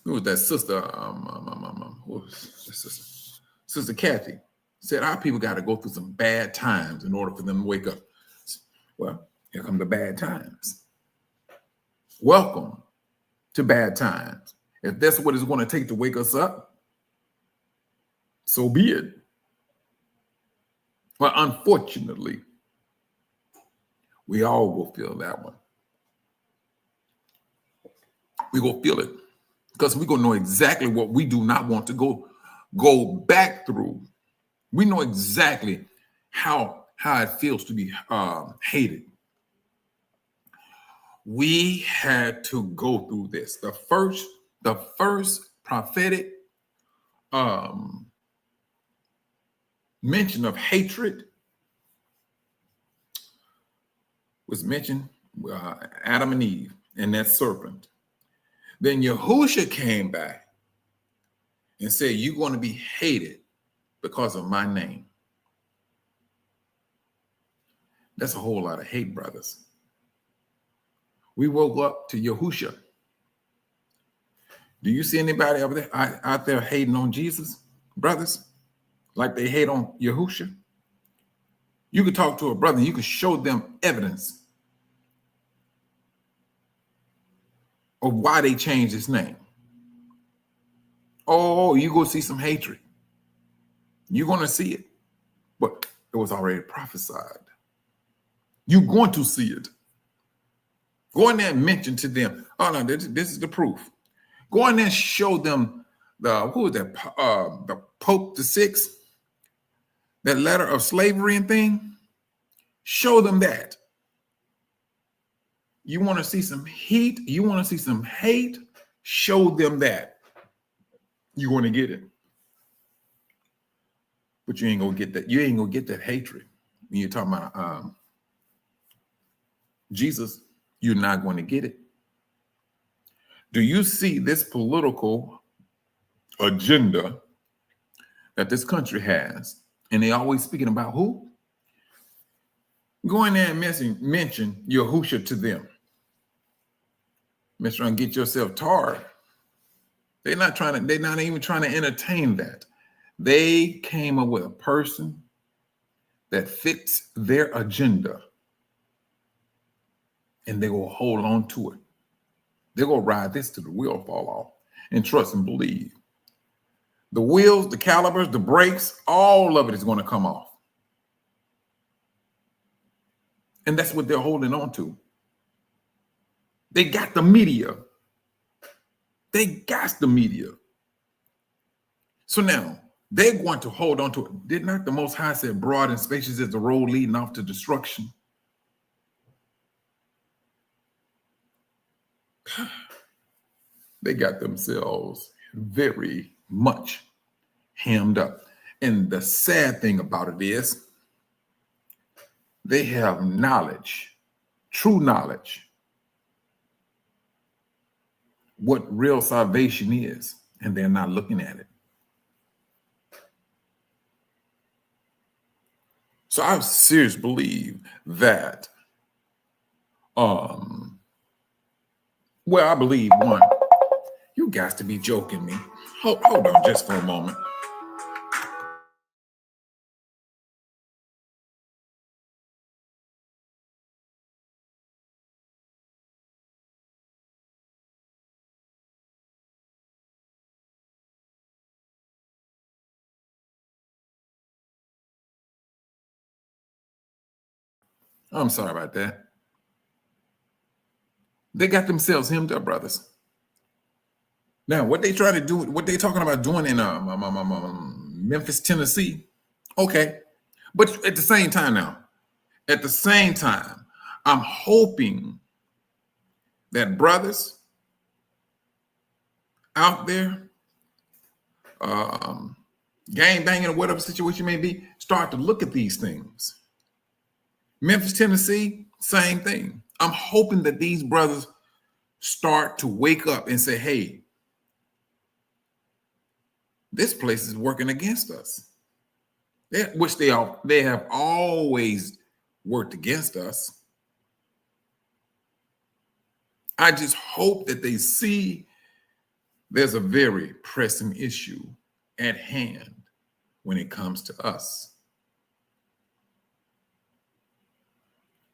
Who was that sister? Sister Kathy said our people got to go through some bad times in order for them to wake up. Well, here come the bad times. Welcome to bad times. If that's what it's going to take to wake us up, so be it. Well, unfortunately, we all will feel that one. We will feel it because we're going to know exactly what we do not want to go back through. We know exactly how it feels to be hated. We had to go through this. The first prophetic mention of hatred was mentioned Adam and Eve and that serpent. Then Yahusha came back and said, you're going to be hated because of my name. That's a whole lot of hate, brothers. We woke up to Yahusha. Do you see anybody out there hating on Jesus, brothers, like they hate on Yahusha? You could talk to a brother, you could show them evidence of why they changed his name. Oh, you go see some hatred. You're going to see it, but it was already prophesied. You're going to see it. Go in there and mention to them, oh no, this is the proof. Go in there and show them the Pope VI, that letter of slavery and thing. Show them that. You want to see some heat? You want to see some hate? Show them that. You're going to get it. But you ain't going to get that. You ain't going to get that hatred. When you're talking about Jesus, you're not going to get it. Do you see this political agenda that this country has? And they always speaking about who? Go in there and mention Yahusha to them. Mr. And get yourself tarred. They're not even trying to entertain that. They came up with a person that fits their agenda. And they will hold on to it. They're going to ride this till the wheel fall off and trust and believe. The wheels, the calipers, the brakes, all of it is going to come off. And that's what they're holding on to. They got the media. They got the media. So now they're going to hold on to it. Did not the Most High say broad and spacious is the road leading off to destruction? They got themselves very much hemmed up. And the sad thing about it is they have knowledge, true knowledge, what real salvation is, and they're not looking at it. So I seriously believe that, I believe one, you guys to be joking me. Hold on just for a moment. I'm sorry about that. They got themselves hemmed up, brothers. Now, what they try to do, what they talking about doing in Memphis, Tennessee, okay. But at the same time I'm hoping that brothers out there, gang banging or whatever situation may be, start to look at these things. Memphis, Tennessee, same thing. I'm hoping that these brothers start to wake up and say, hey, this place is working against us. Which they have always worked against us. I just hope that they see there's a very pressing issue at hand when it comes to us.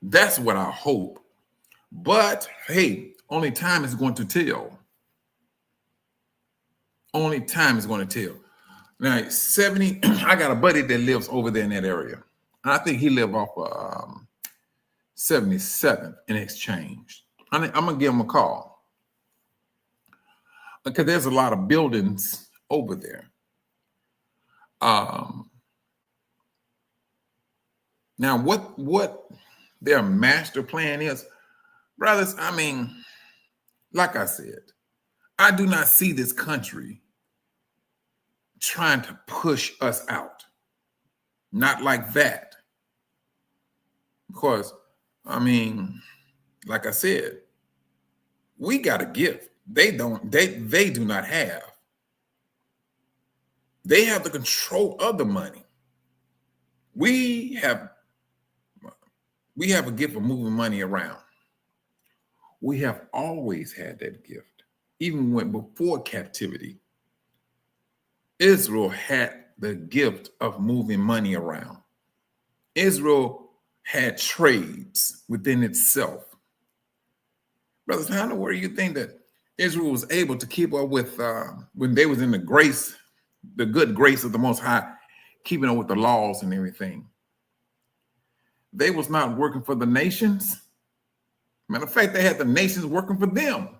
That's what I hope. But hey, only time is going to tell. Only time is going to tell. Now, 70, I got a buddy that lives over there in that area. And I think he lived off 77th in Exchange. I'm going to give him a call. Because there's a lot of buildings over there. Now, what their master plan is, brothers, I mean, like I said, I do not see this country trying to push us out. Not like that. Because, I mean, like I said, we got a gift. They do not have. They have the control of the money. We have a gift of moving money around. We have always had that gift. Even when before captivity, Israel had the gift of moving money around. Israel had trades within itself. Brothers, how in the world do you think that Israel was able to keep up with when they was in the good grace of the Most High, keeping up with the laws and everything? They was not working for the nations. Matter of fact, they had the nations working for them.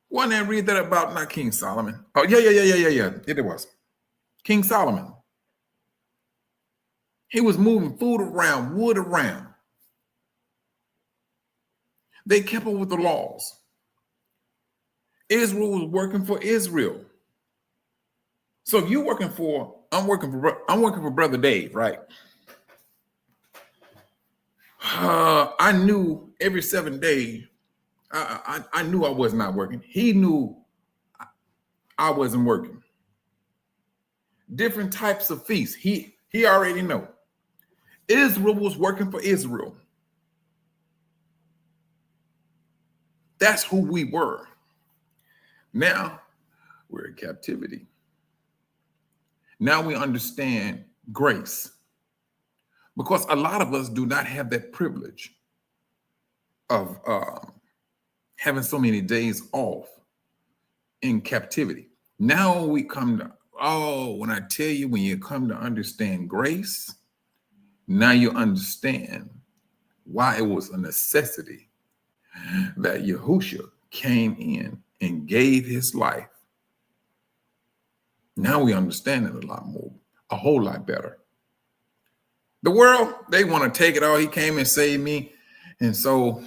One that read that about not King Solomon. Oh, yeah. It was King Solomon. He was moving food around, wood around. They kept up with the laws. Israel was working for Israel. So if you're working for, I'm working for Brother Dave, right? I knew every 7 days, I knew I was not working. He knew I wasn't working. Different types of feasts. He already know. Israel was working for Israel. That's who we were. Now we're in captivity. Now we understand grace, because a lot of us do not have that privilege of having so many days off in captivity. Now we come to, when I tell you, when you come to understand grace, now you understand why it was a necessity that Yahushua came in and gave his life. Now we understand it a lot more, a whole lot better. The world, they want to take it all. He came and saved me. And so,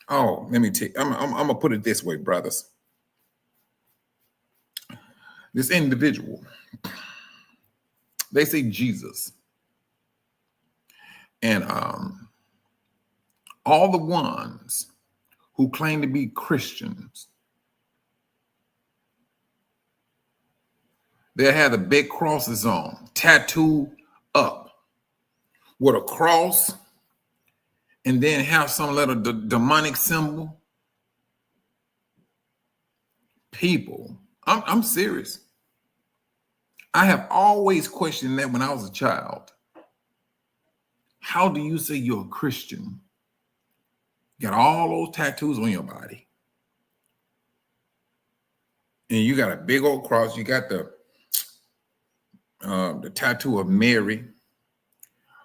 let me take, I'm going to put it this way, brothers. This individual, they say Jesus. And all the ones who claim to be Christians, they have the big crosses on, tattooed up with a cross, and then have some little demonic symbol. People, I'm serious. I have always questioned that when I was a child. How do you say you're a Christian? You got all those tattoos on your body, and you got a big old cross. You got the tattoo of Mary,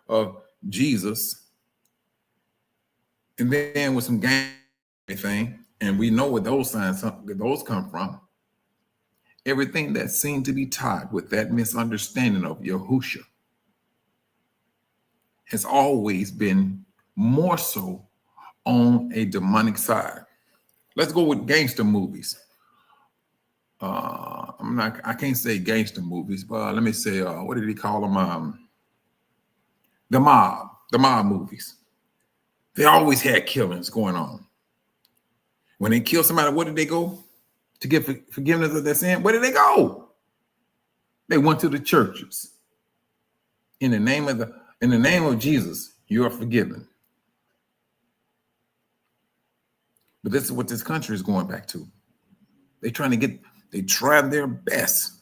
of Jesus, and then with some gang thing, and we know where those signs, those come from. Everything that seemed to be tied with that misunderstanding of Yahushua has always been more so on a demonic side. Let's go with gangster movies. I can't say gangster movies, but let me say, what did he call them? The mob movies. They always had killings going on. When they kill somebody, where did they go to get forgiveness of their sin? Where did they go? They went to the churches. In the name of Jesus, you are forgiven. But this is what this country is going back to. They try their best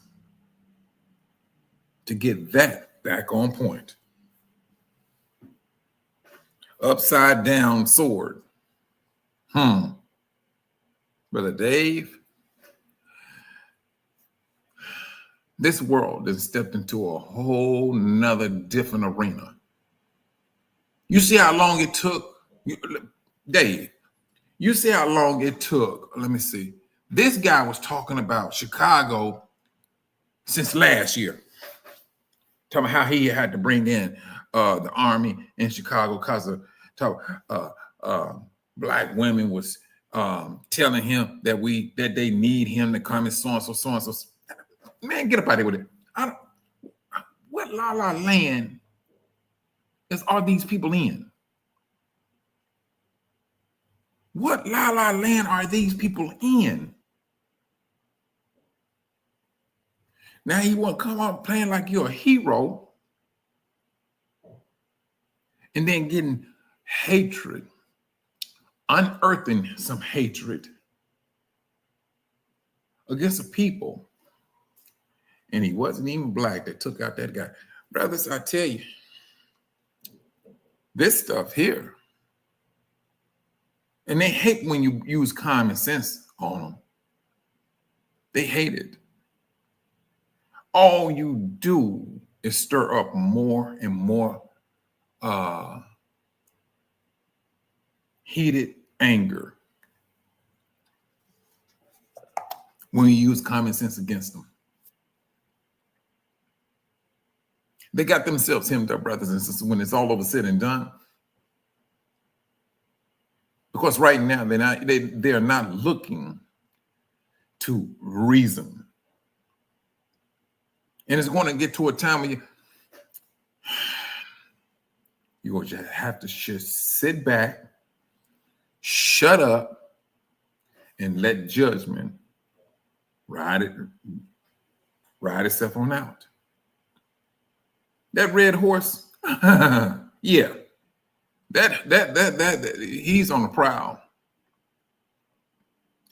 to get that back on point. Upside down sword. Brother Dave, this world has stepped into a whole nother different arena. You see how long it took, Dave, you see how long it took. Let me see. This guy was talking about Chicago since last year. Talking about how he had to bring in the army in Chicago because of black women was telling him that they need him to come and so and so. Man, get up out of here with it. What la la land are these people in? What la la land are these people in? Now you want to come out playing like you're a hero and then getting hatred, unearthing some hatred against the people. And he wasn't even black that took out that guy. Brothers, I tell you, this stuff here, and they hate when you use common sense on them. They hate it. All you do is stir up more and more heated anger when you use common sense against them. They got themselves hemmed up, brothers and sisters, when it's all over said and done. Because right now they're not looking to reason. And it's going to get to a time when you're going to have to just sit back, shut up, and let judgment ride itself on out. That red horse, yeah, that he's on the prowl.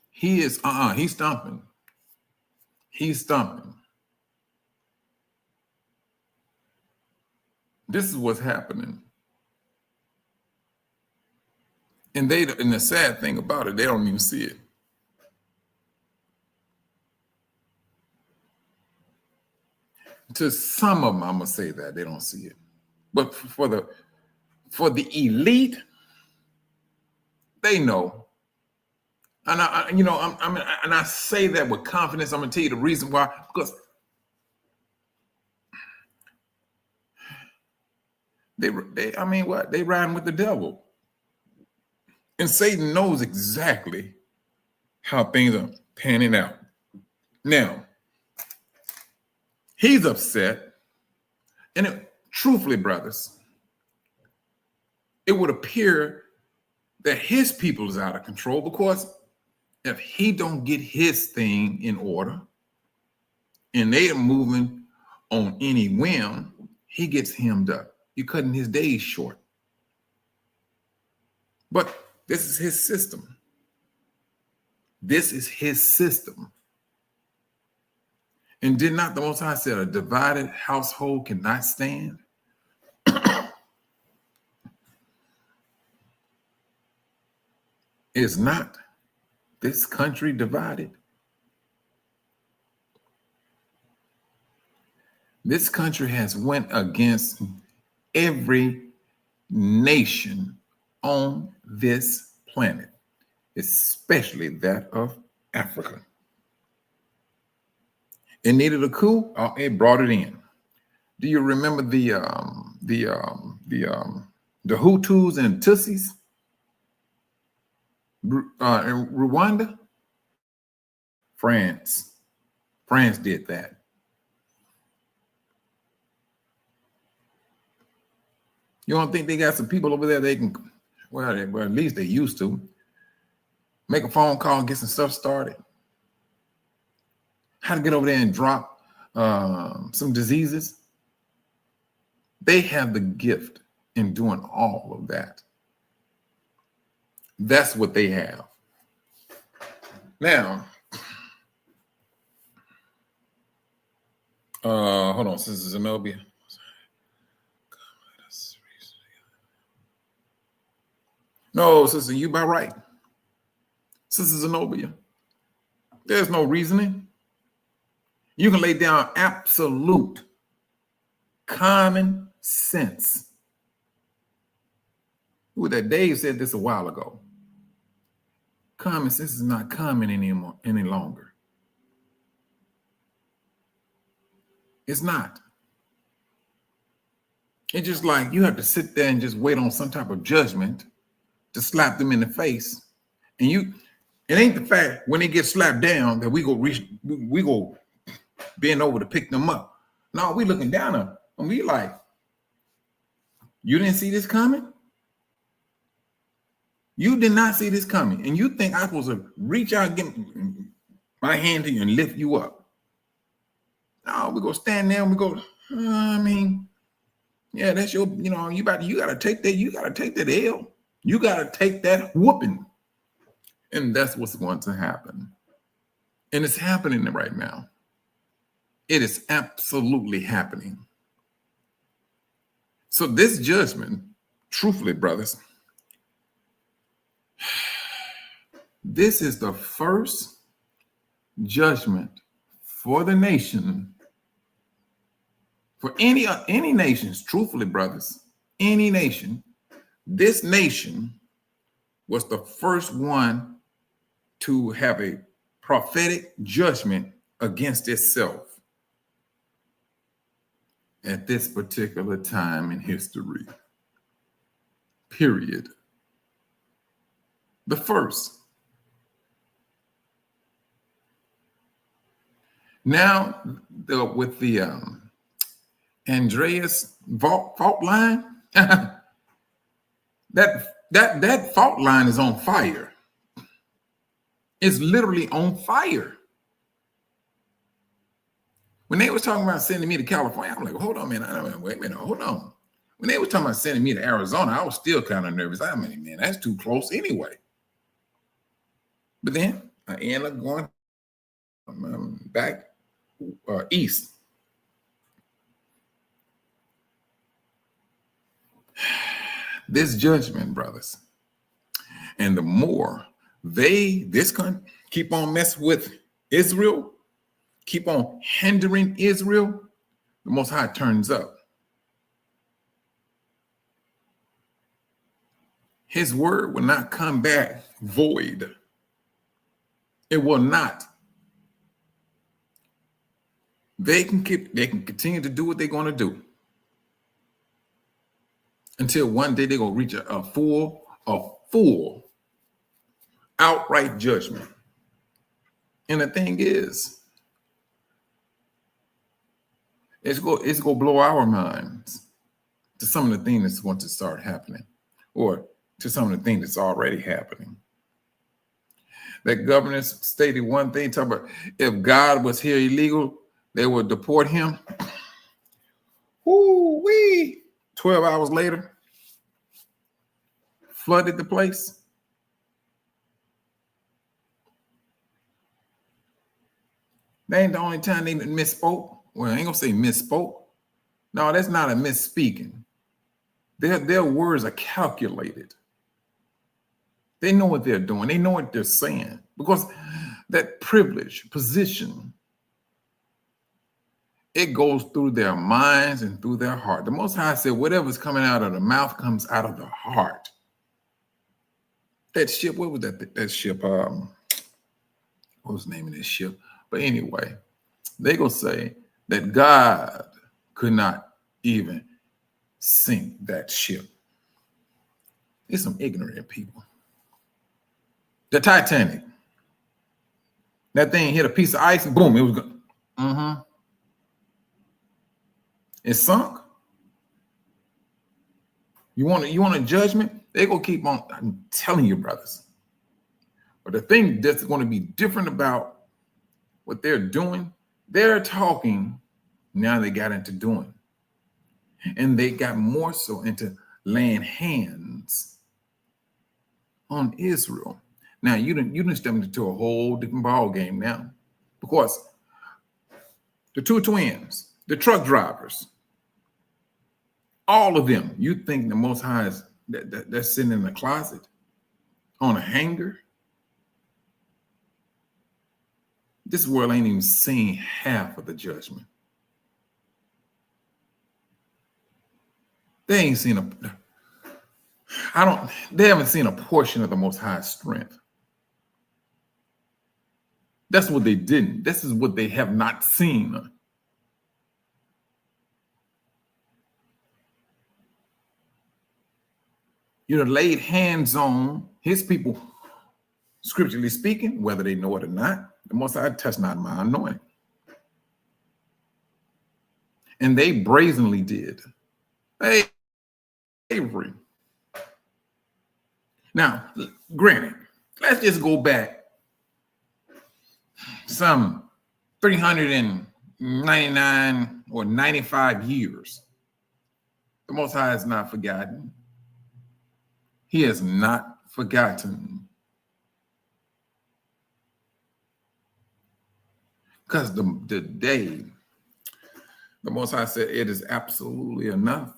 He is he's stomping. He's stomping. This is what's happening. And the sad thing about it, they don't even see it. To some of them, I'm gonna say that they don't see it, but for the elite, they know. And I say that with confidence. I'm gonna tell you the reason why, because they riding with the devil, and Satan knows exactly how things are panning out. Now, he's upset, and truthfully, brothers, it would appear that his people is out of control, because if he don't get his thing in order and they are moving on any whim, he gets hemmed up. You're cutting his days short. But this is his system. This is his system. And did not the Most High say a divided household cannot stand? Is not this country divided? This country has went against every nation on this planet, especially that of Africa. It needed a coup. It brought it in. Do you remember the Hutus and Tutsis in Rwanda? France did that. You don't think they got some people over there they can, well, at least they used to, make a phone call and get some stuff started? How to get over there and drop some diseases? They have the gift in doing all of that. That's what they have. Now, hold on, Sister Zenobia. No, Sister, you about right. Sister Zenobia, there's no reasoning. You can lay down absolute common sense. What that Dave said this a while ago. Common sense is not common any longer. It's not. It's just like you have to sit there and just wait on some type of judgment to slap them in the face. And it ain't the fact when they get slapped down that we go bend over to pick them up. No, we looking down at them and we like, you didn't see this coming? You did not see this coming. And you think I'm supposed to reach out and get my hand to you and lift you up. No, we go stand there and we go, yeah, that's your, you gotta take that, L. You gotta take that whooping. And that's what's going to happen. And it's happening right now. It is absolutely happening. So this judgment, truthfully, brothers, this is the first judgment for the nation, for any nations, truthfully, brothers, any nation. This nation was the first one to have a prophetic judgment against itself at this particular time in history. Period. The first. Now, with the Andreas fault line, that fault line is on fire. It's literally on fire. When they was talking about sending me to California, I'm like, hold on, man. Wait a minute, hold on. When they was talking about sending me to Arizona, I was still kind of nervous. I mean, man, that's too close anyway. But then I ended up going back east. This judgment, brothers, and the more this country keep on messing with Israel, keep on hindering Israel, the Most High turns up. His word will not come back void. It will not. They can continue to do what they're going to do until one day they're going to reach a full outright judgment. And the thing is, it's going to blow our minds to some of the things that's going to start happening, or to some of the things that's already happening. That governor stated one thing, talking about if God was here illegal, they would deport him. Woo-wee. 12 hours later, flooded the place. That ain't the only time they misspoke. Well, I ain't gonna say misspoke. No, that's not a misspeaking. Their words are calculated. They know what they're doing. They know what they're saying, because that privilege, position, it goes through their minds and through their heart. The Most High said, whatever's coming out of the mouth comes out of the heart. That ship, what was that ship? What was the name of this ship? But anyway, they gonna say that God could not even sink that ship. It's some ignorant people. The Titanic. That thing hit a piece of ice and boom, it was gone. It sunk. You want a judgment? They're gonna keep on. I'm telling you, brothers. But the thing that's going to be different about what they're doing, they're talking. Now they got into doing, and they got more so into laying hands on Israel. Now you didn't step into a whole different ball game now, because the two twins, the truck drivers, all of them, you think the Most High is they're sitting in the closet on a hanger? This world ain't even seen half of the judgment. They ain't seen they haven't seen a portion of the Most High strength. That's what they didn't. This is what they have not seen. You know, laid hands on his people, scripturally speaking, whether they know it or not. The Most High touched not my anointing. And they brazenly did. Hey, Avery, Now, granted, let's just go back some 399 or 95 years. The Most High has not forgotten. He has not forgotten. Because the day the Most High said it is absolutely enough,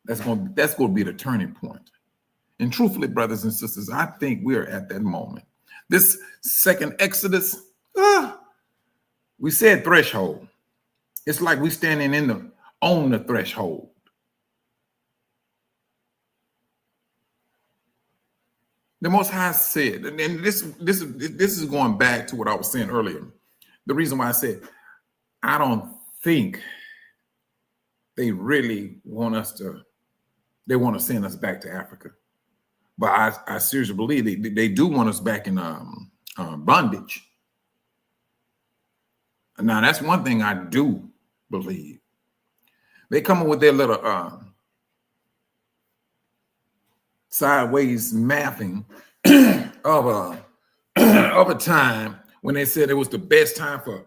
that's going to be the turning point. And truthfully, brothers and sisters, I think we're at that moment. This second Exodus, we said threshold. It's like we're standing on the threshold. The Most High said, and this is going back to what I was saying earlier. The reason why I said I don't think they really want us to. They want to send us back to Africa, but I seriously believe they do want us back in bondage. Now that's one thing I do believe. They come up with their little sideways mapping of a time when they said it was the best time for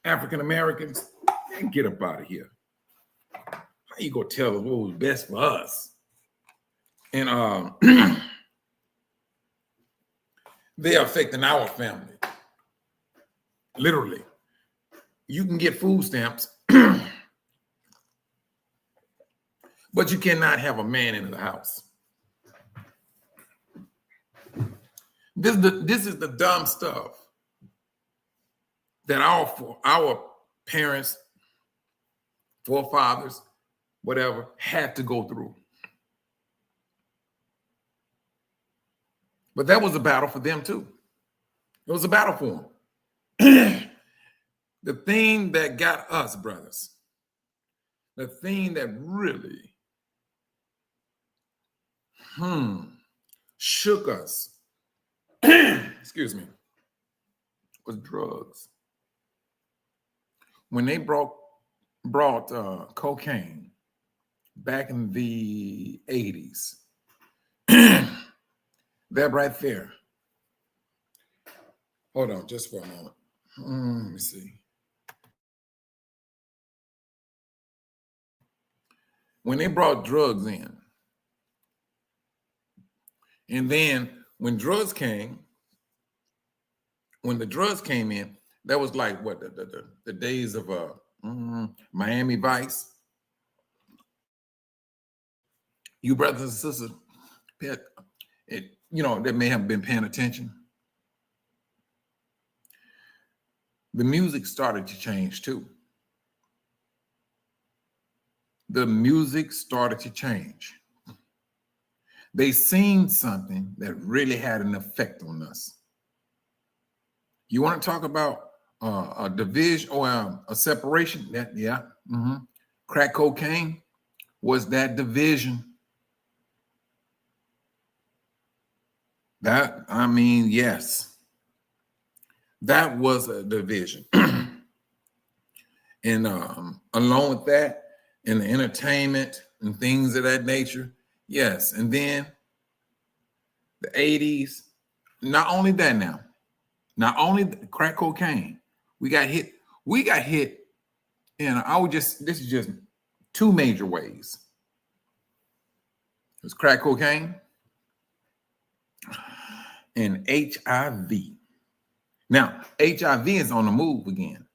African Americans. Man, get up out of here. How you gonna tell us what was best for us? And they're affecting our family. Literally. You can get food stamps, but you cannot have a man in the house. This is the dumb stuff that our parents, forefathers, whatever, had to go through. But that was a battle for them too. It was a battle for them. The thing that got us, brothers, the thing that really shook us, excuse me, was drugs. When they brought cocaine back in the 80s, that right there. Hold on just for a moment. Let me see. When they brought drugs in, and then when the drugs came in, that was like what the days of Miami Vice. You brothers and sisters, that may have been paying attention. The music started to change too. The music started to change. They seen something that really had an effect on us. You want to talk about a division or a separation? Crack cocaine was that division. Yes, that was a division. And along with that, in the entertainment and things of that nature, yes. And then the 80s, not only that now, not only crack cocaine, we got hit, and this is just two major ways. It was crack cocaine and HIV. Now, HIV is on the move again.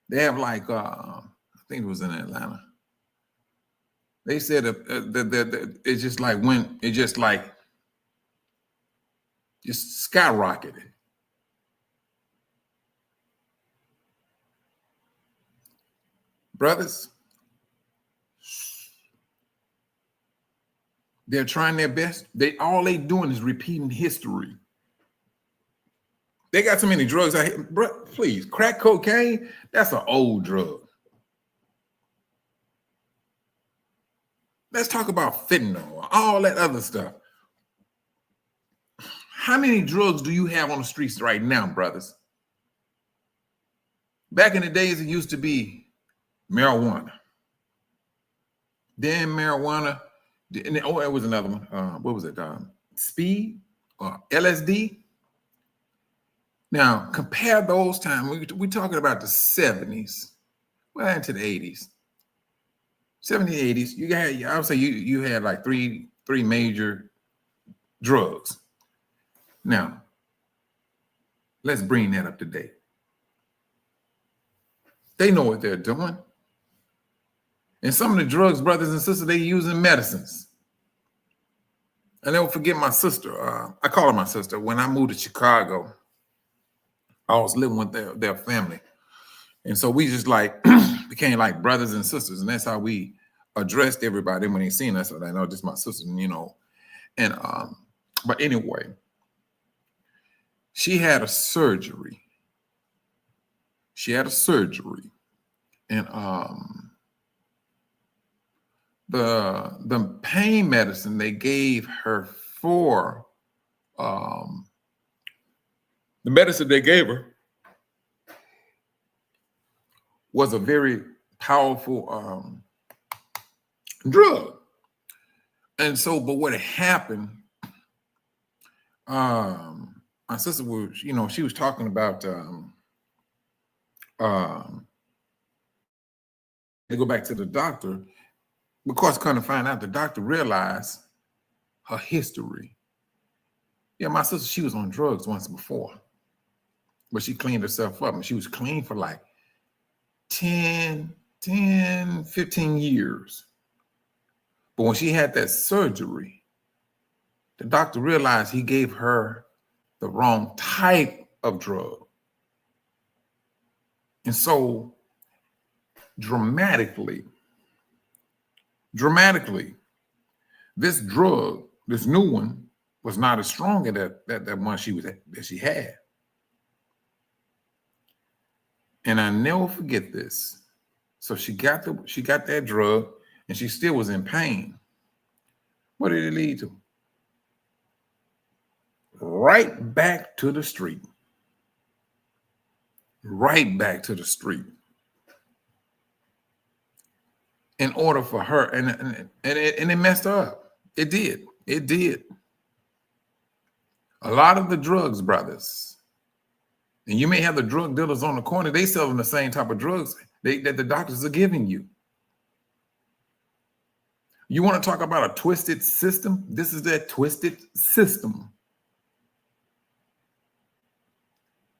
They have like, I think it was in Atlanta. They said that it just skyrocketed. Brothers, they're trying their best. All they doing is repeating history. They got so many drugs out here. Bro, please, crack cocaine, that's an old drug. Let's talk about fentanyl, all that other stuff. How many drugs do you have on the streets right now, brothers? Back in the days, it used to be marijuana. Then marijuana And oh, it was another one. What was it? Speed or LSD. Now compare those times. We're talking about the 70s, well into the 80s, 70s, 80s. You had, I would say, you had like three major drugs. Now let's bring that up to date. They know what they're doing. And some of the drugs, brothers and sisters, they using medicines. I never forget my sister. I call her my sister. When I moved to Chicago, I was living with their family. And so we just like became like brothers and sisters. And that's how we addressed everybody when they seen us. So they know this is my sister, you know. And but anyway, she had a surgery. And the pain medicine they gave her for the medicine they gave her was a very powerful drug. And so, but what had happened, my sister was, you know, she was talking about to go back to the doctor, because kind of find out the doctor realized her history. Yeah, my sister, she was on drugs once before, but she cleaned herself up, and she was clean for like 10, 15 years. But when she had that surgery, the doctor realized he gave her the wrong type of drug. And so dramatically, this drug, this new one, was not as strong as that one that she had. And I never forget this. So she got that drug, and she still was in pain. What did it lead to? Right back to the street. Right back to the street. In order for her, and it messed her up. It did. A lot of the drugs, brothers, and you may have the drug dealers on the corner, they selling the same type of drugs that the doctors are giving you. You want to talk about a twisted system? This is that twisted system.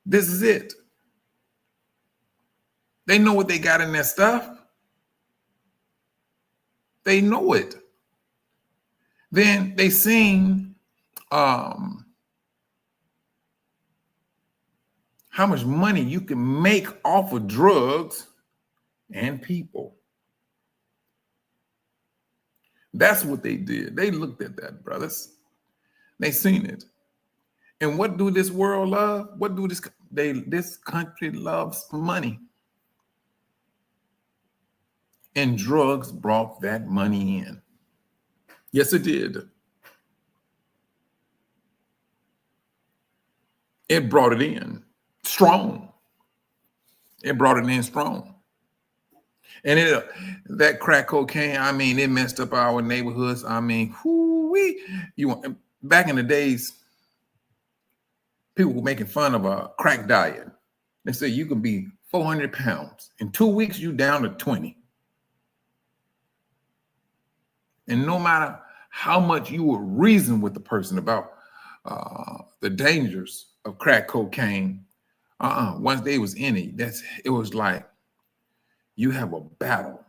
This is it. They know what they got in their stuff. They know it. Then they seen how much money you can make off of drugs and people. That's what they did. They looked at that, brothers. They seen it. And what do this world love? What do this country loves? Money. And drugs brought that money in. Yes, it did. It brought it in strong. It brought it in strong. And that crack cocaine, I mean, it messed up our neighborhoods. I mean, back in the days, people were making fun of a crack diet. They say you can be 400 pounds. In 2 weeks, you down to 20. And no matter how much you will reason with the person about the dangers of crack cocaine, once they was in it was like you have a battle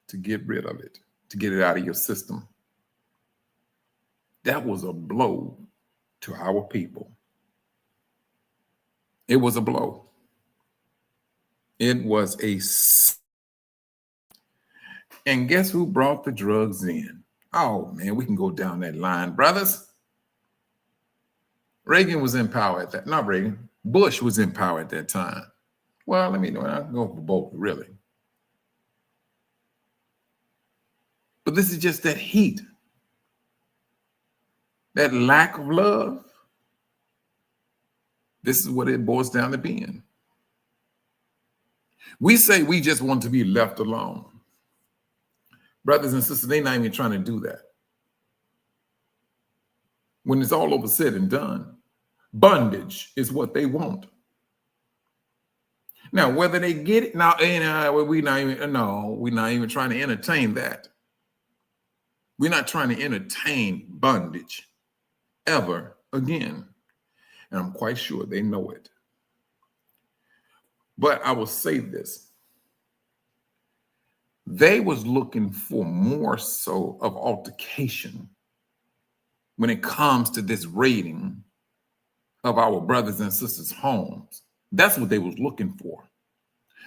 to get rid of it, to get it out of your system. That was a blow to our people. It was a blow. It was and guess who brought the drugs in? Oh, man, we can go down that line, brothers. Reagan was in power at that. Not Reagan. Bush was in power at that time. Well, let me know. I can go for both, really. But this is just that heat. That lack of love. This is what it boils down to being. We say we just want to be left alone. Brothers and sisters, they're not even trying to do that. When it's all over said and done, bondage is what they want. Now, whether they get it now, we're not even trying to entertain that. We're not trying to entertain bondage ever again. And I'm quite sure they know it. But I will say this. They was looking for more so of altercation when it comes to this raiding of our brothers and sisters' homes. That's what they was looking for.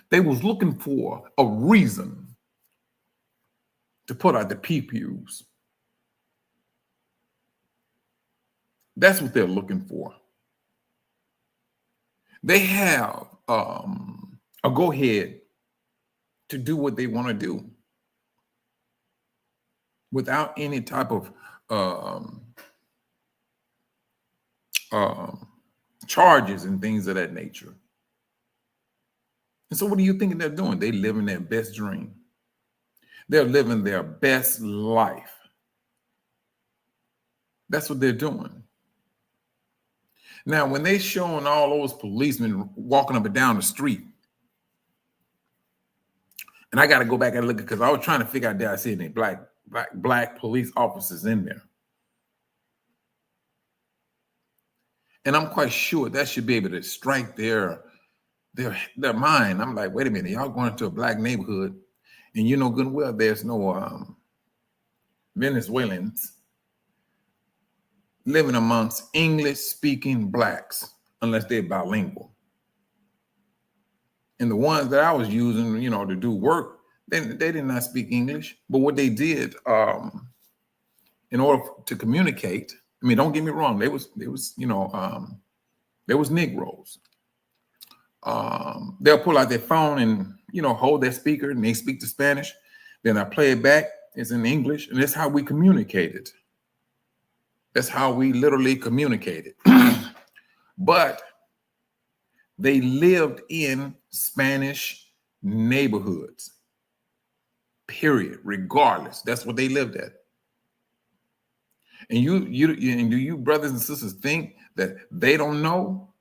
They was looking for a reason to put out the pew-pews. That's what they're looking for. They have a go-ahead to do what they want to do without any type of charges and things of that nature. And so what do you think they're doing? They're living their best dream. They're living their best life. That's what they're doing. Now, when they showing all those policemen walking up and down the street, and I got to go back and look because I was trying to figure out there I see any black police officers in there. And I'm quite sure that should be able to strike their mind. I'm like, wait a minute, y'all going to a black neighborhood, and you know good and well there's no Venezuelans living amongst English-speaking blacks unless they're bilingual. And the ones that I was using, to do work, they did not speak English. But what they did, in order to communicate, I mean, don't get me wrong, they was Negroes. They'll pull out their phone and hold their speaker and they speak to Spanish. Then I play it back. It's in English, and that's how we communicated. That's how we literally communicated. But they lived in Spanish neighborhoods. Period. Regardless, that's what they lived at. And do you brothers and sisters think that they don't know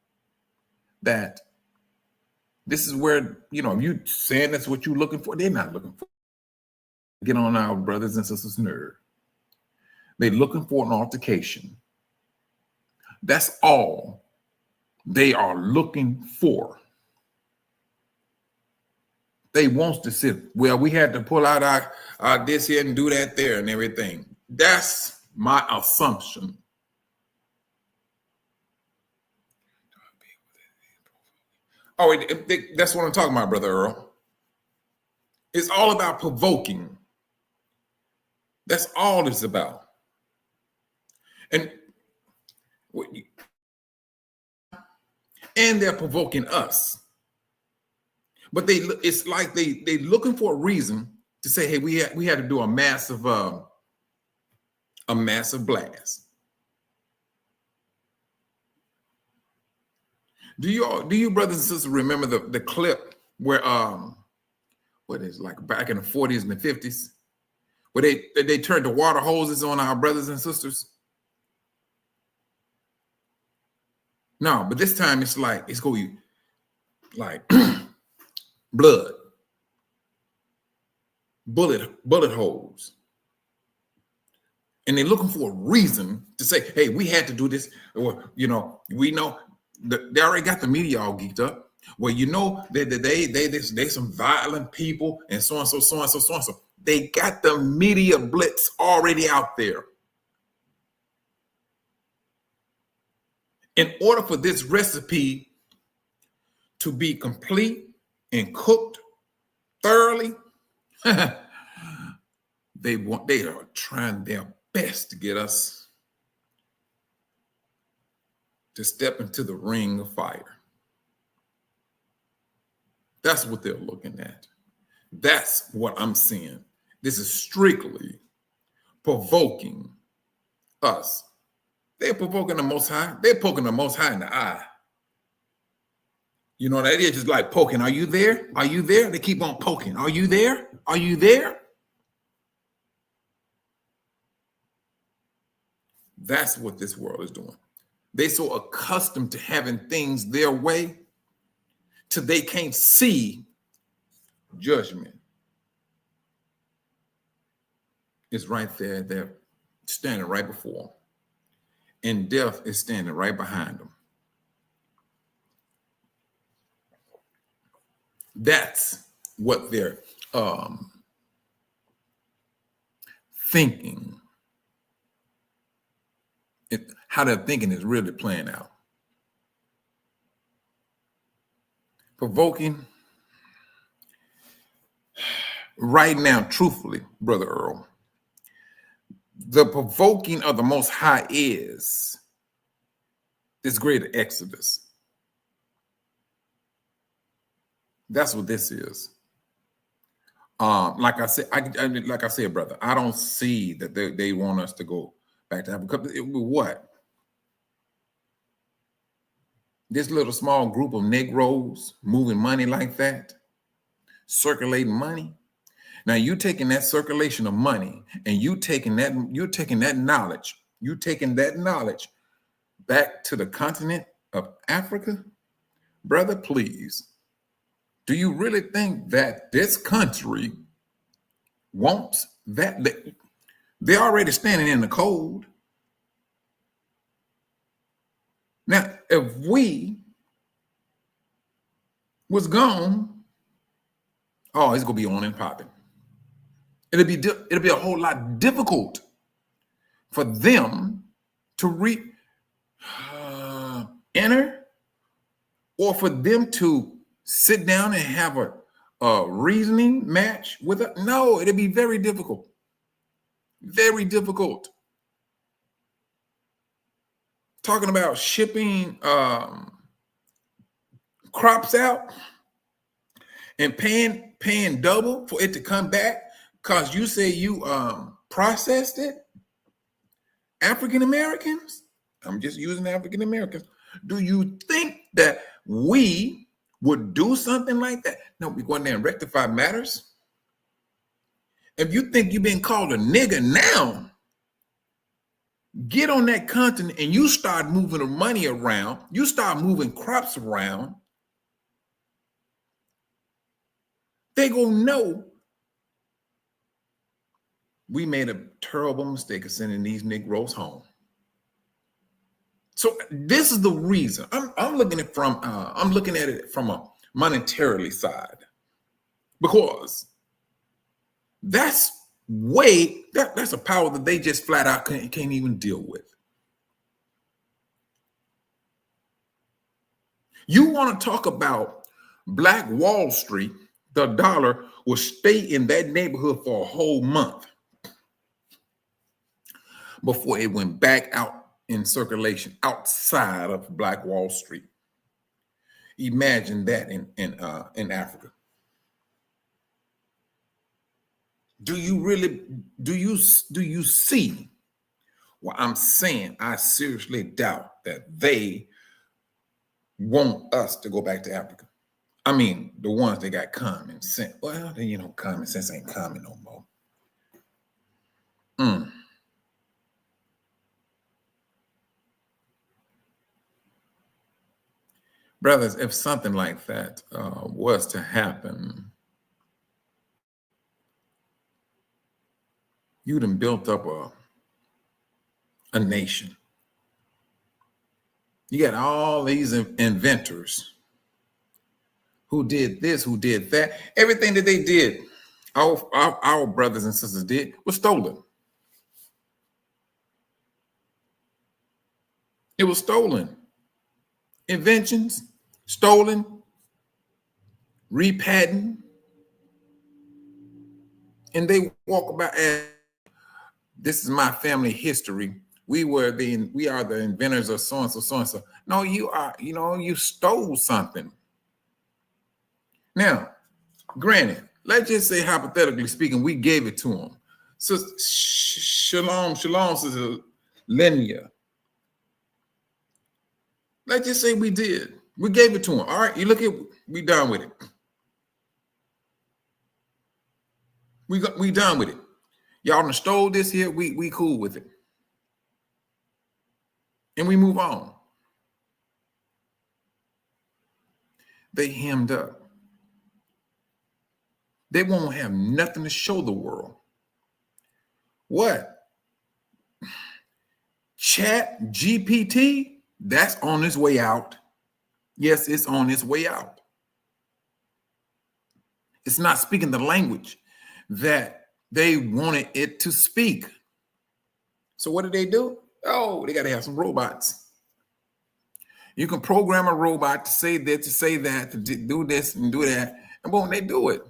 that this is where, if you saying that's what you're looking for, they're not looking for. Get on our brothers and sisters' nerve. They're looking for an altercation. That's all they are looking for. They want to sit, well, we had to pull out our this here and do that there and everything. That's my assumption. Oh, that's what I'm talking about, Brother Earl. It's all about provoking. That's all it's about. And they're provoking us. But it's like they looking for a reason to say, hey, we had to do a massive blast. Do you brothers and sisters remember the clip where what is like back in the 40s and the 50s, where they turned the water hoses on our brothers and sisters? No, but this time it's going to be like blood, bullet holes. And they're looking for a reason to say, hey, we had to do this. Or, we know they already got the media all geeked up. Well, they some violent people and so and so. They got the media blitz already out there. In order for this recipe to be complete and cooked thoroughly, they are trying their best to get us to step into the ring of fire. That's what they're looking at. That's what I'm seeing. This is strictly provoking us. They're provoking the Most High. They're poking the Most High in the eye. That is just like poking. Are you there? Are you there? They keep on poking. Are you there? Are you there? That's what this world is doing. They so accustomed to having things their way till they can't see judgment. It's right there. They're standing right before them. And death is standing right behind them. That's what they're thinking. How they're thinking is really playing out. Provoking. Right now, truthfully, Brother Earl, the provoking of the Most High is this greater exodus. That's what this is. Like I said, brother, I don't see that they want us to go back to Africa. What? This little small group of Negroes moving money like that, circulating money. Now you taking that circulation of money and you're taking that knowledge back to the continent of Africa, brother, please. Do you really think that this country wants that? They're already standing in the cold. Now, if we was gone, oh, it's gonna be on and popping. It'll be a whole lot difficult for them to enter, or for them to sit down and have a reasoning match with it. No, it'll be very difficult. Very difficult. Talking about shipping crops out and paying double for it to come back because you say you processed it. African Americans, I'm just using African Americans. Do you think that we would do something like that? No, we go in there and rectify matters. If you think you've been called a nigger now, get on that continent and you start moving the money around. You start moving crops around. They gonna know we made a terrible mistake of sending these Negroes home. So this is the reason I'm looking at it from a monetarily side, because that's a power that they just flat out can't even deal with. You want to talk about Black Wall Street? The dollar will stay in that neighborhood for a whole month before it went back out in circulation outside of Black Wall Street. Imagine that in Africa. Do you see what I'm saying? I seriously doubt that they want us to go back to Africa. I mean, the ones that got common sense. Well, common sense ain't common no more. Brothers, if something like that was to happen, you'd have built up a nation. You got all these inventors who did this, who did that. Everything that they did, our brothers and sisters did, was stolen. It was stolen. Inventions, stolen, repatented, and they walk about as, this is my family history. We are the inventors of so and so, so and so. No, you are, you stole something. Now, granted, let's just say hypothetically speaking, we gave it to them. So shalom, sister Lenya. Let's just say we did. We gave it to him. All right, you look at, we done with it. We done with it. Y'all done stole this here. We cool with it. and we move on. They hemmed up. They won't have nothing to show the world. What? Chat GPT? That's on its way out. Yes, it's on its way out. It's not speaking the language that they wanted it to speak. So what do? Oh, they got to have some robots. You can program a robot to say this, to say that, to do this and do that, and boom, they do it.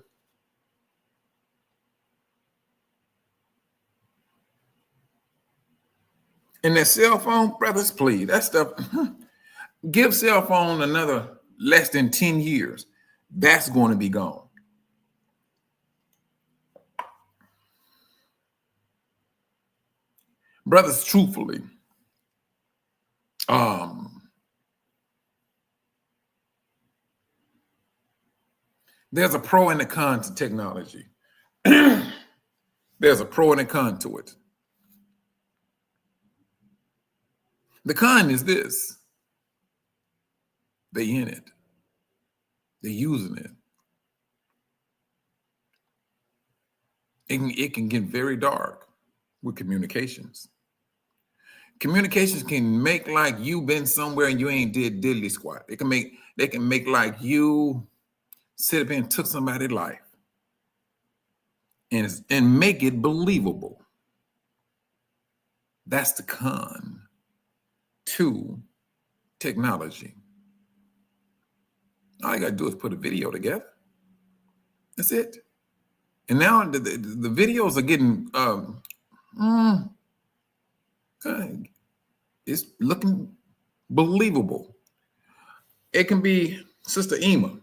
And that cell phone, brothers, please, that stuff, give cell phone another less than 10 years. That's going to be gone. Brothers, truthfully, there's a pro and a con to technology. There's a pro and a con to it. The con is this. They in it. They're using it. It can get very dark with communications. Communications can make like you been somewhere and you ain't did diddly squat. They can make like you sit up and took somebody's life and make it believable. That's the con to technology. All you gotta do is put a video together. That's it. And now the videos are getting it's looking believable. It can be Sister Ema.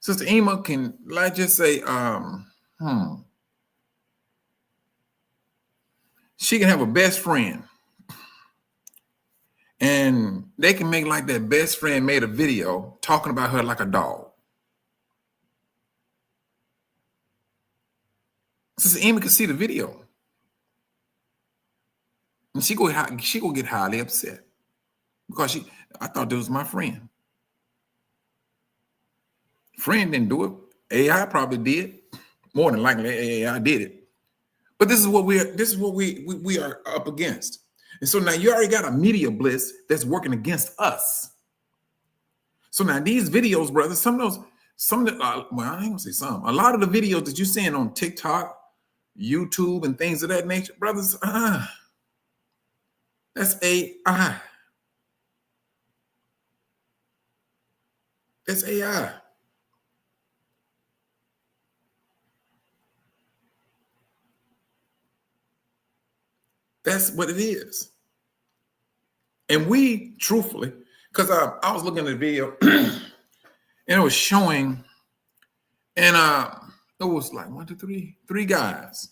Sister Ema can, like, just say, she can have a best friend. And they can make like that best friend made a video talking about her like a dog. Sister Ema can see the video. And she go get highly upset because I thought this was my friend. Friend didn't do it. AI probably did. More than likely, AI did it. But this is what we are up against. And so now you already got a media blitz that's working against us. So now these videos, brothers, well, I ain't gonna say some. A lot of the videos that you're seeing on TikTok, YouTube, and things of that nature, brothers, that's AI. That's AI. That's what it is. And we, truthfully, because I was looking at the video and it was showing, and it was like 1, 2, 3 guys.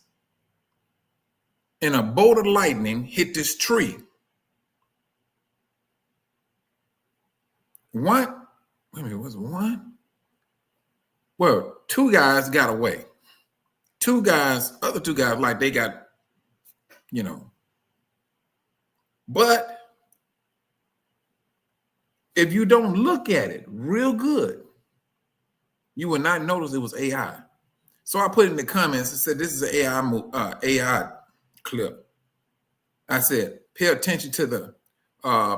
And a bolt of lightning hit this tree. Wait a minute, was it one? Well, 2 guys got away. 2 guys, other 2 guys, like they got, But if you don't look at it real good, you will not notice it was AI. So I put in the comments and said, this is an AI clip. I said, pay attention to the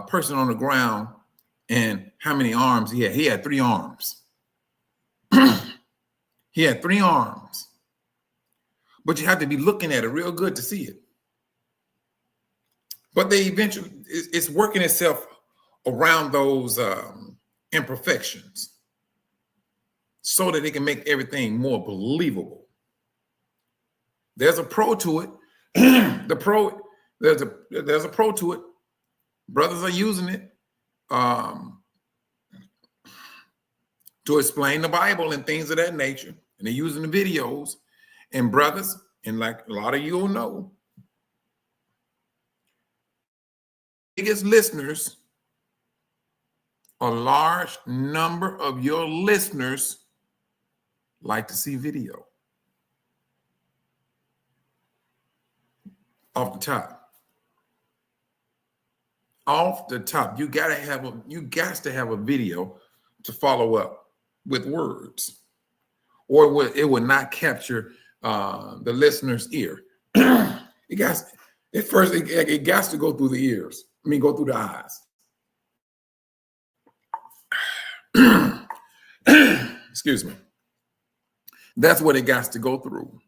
person on the ground and how many arms he had. He had 3 arms. He had 3 arms. But you have to be looking at it real good to see it. But they eventually, it's working itself around those imperfections so that they can make everything more believable. There's a pro to it. There's a pro to it. Brothers are using it to explain the Bible and things of that nature. And they're using the videos. And brothers, and like a lot of you will know, biggest listeners, a large number of your listeners like to see video. Off the top. off the top, you got to have a video to follow up with words, or it will not capture the listener's ear. It got to go through the ears. I mean, go through the eyes. Excuse me. That's what it got to go through.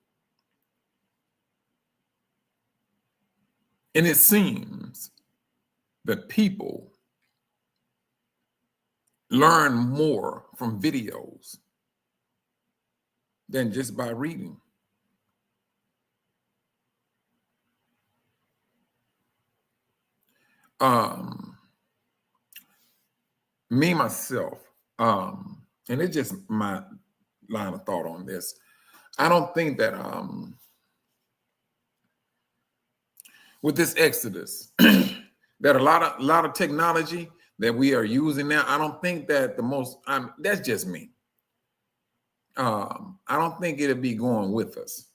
And it seems that people learn more from videos than just by reading. Me, myself, and it's just my line of thought on this. I don't think that with this exodus, that a lot of technology that we are using now, I don't think that that's just me. I don't think it'll be going with us.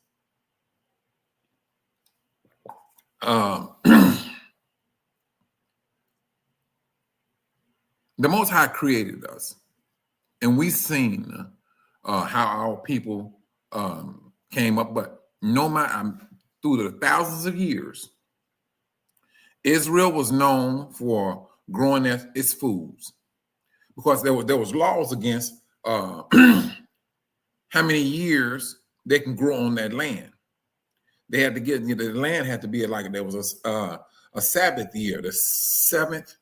The Most High created us, and we've seen how our people came up. But no matter through the thousands of years, Israel was known for growing its foods, because there was laws against how many years they can grow on that land. They had to get, the land had to be like there was a Sabbath year, the seventh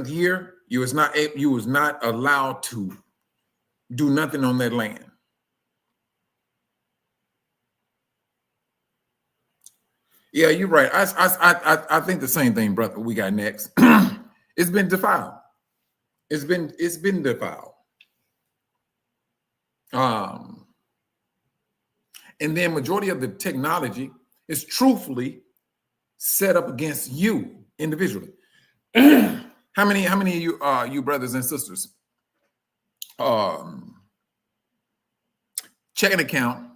year. You was not allowed to do nothing on that land. Yeah, you're right. I think the same thing, brother. We got next. It's been defiled. It's been defiled. And then majority of the technology is truthfully set up against you individually. How many of you brothers and sisters, checking account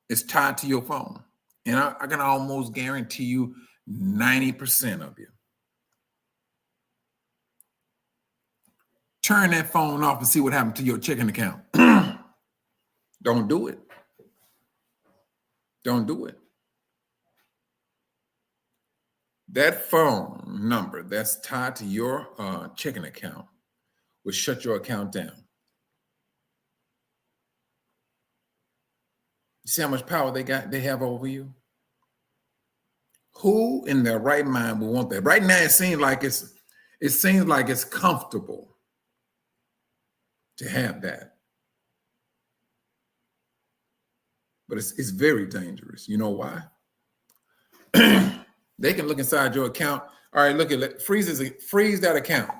is tied to your phone? And I can almost guarantee you 90% of you. Turn that phone off and see what happened to your checking account. Don't do it. Don't do it. That phone number that's tied to your checking account will shut your account down. You see how much power they have over you? Who in their right mind will want that? Right now, it seems like it's comfortable to have that. But it's very dangerous. You know why? They can look inside your account. All right, look at it. Freeze that account.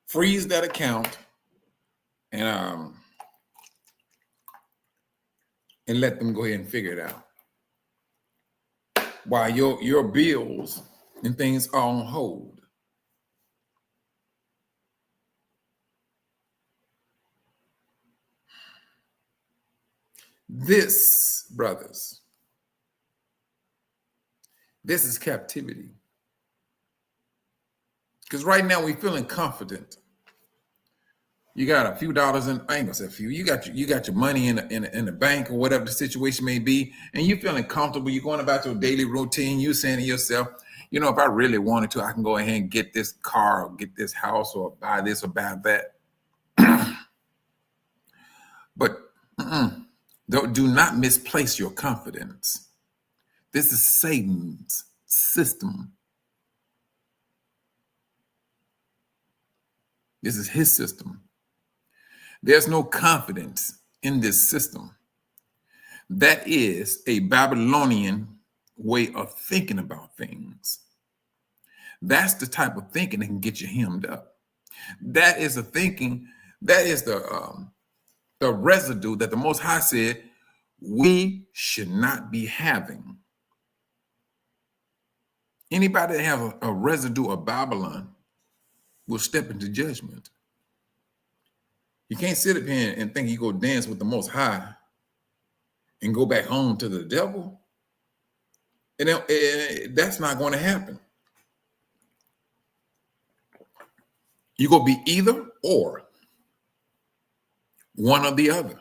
Freeze that account, and let them go ahead and figure it out. While your bills and things are on hold. This, brothers, this is captivity. Because right now we're feeling confident. You got a few dollars in, I ain't gonna say a few. You got your money in the bank or whatever the situation may be, and you're feeling comfortable. You're going about your daily routine. You're saying to yourself, if I really wanted to, I can go ahead and get this car, or get this house, or buy this or buy that. But do not misplace your confidence. This is Satan's system. This is his system. There's no confidence in this system. That is a Babylonian way of thinking about things. That's the type of thinking that can get you hemmed up. That is the thinking, that is the residue that the Most High said we should not be having. Anybody that have a residue of Babylon will step into judgment. You can't sit up here and think you go dance with the Most High and go back home to the devil. And that's not going to happen. You're going to be either or, one or the other.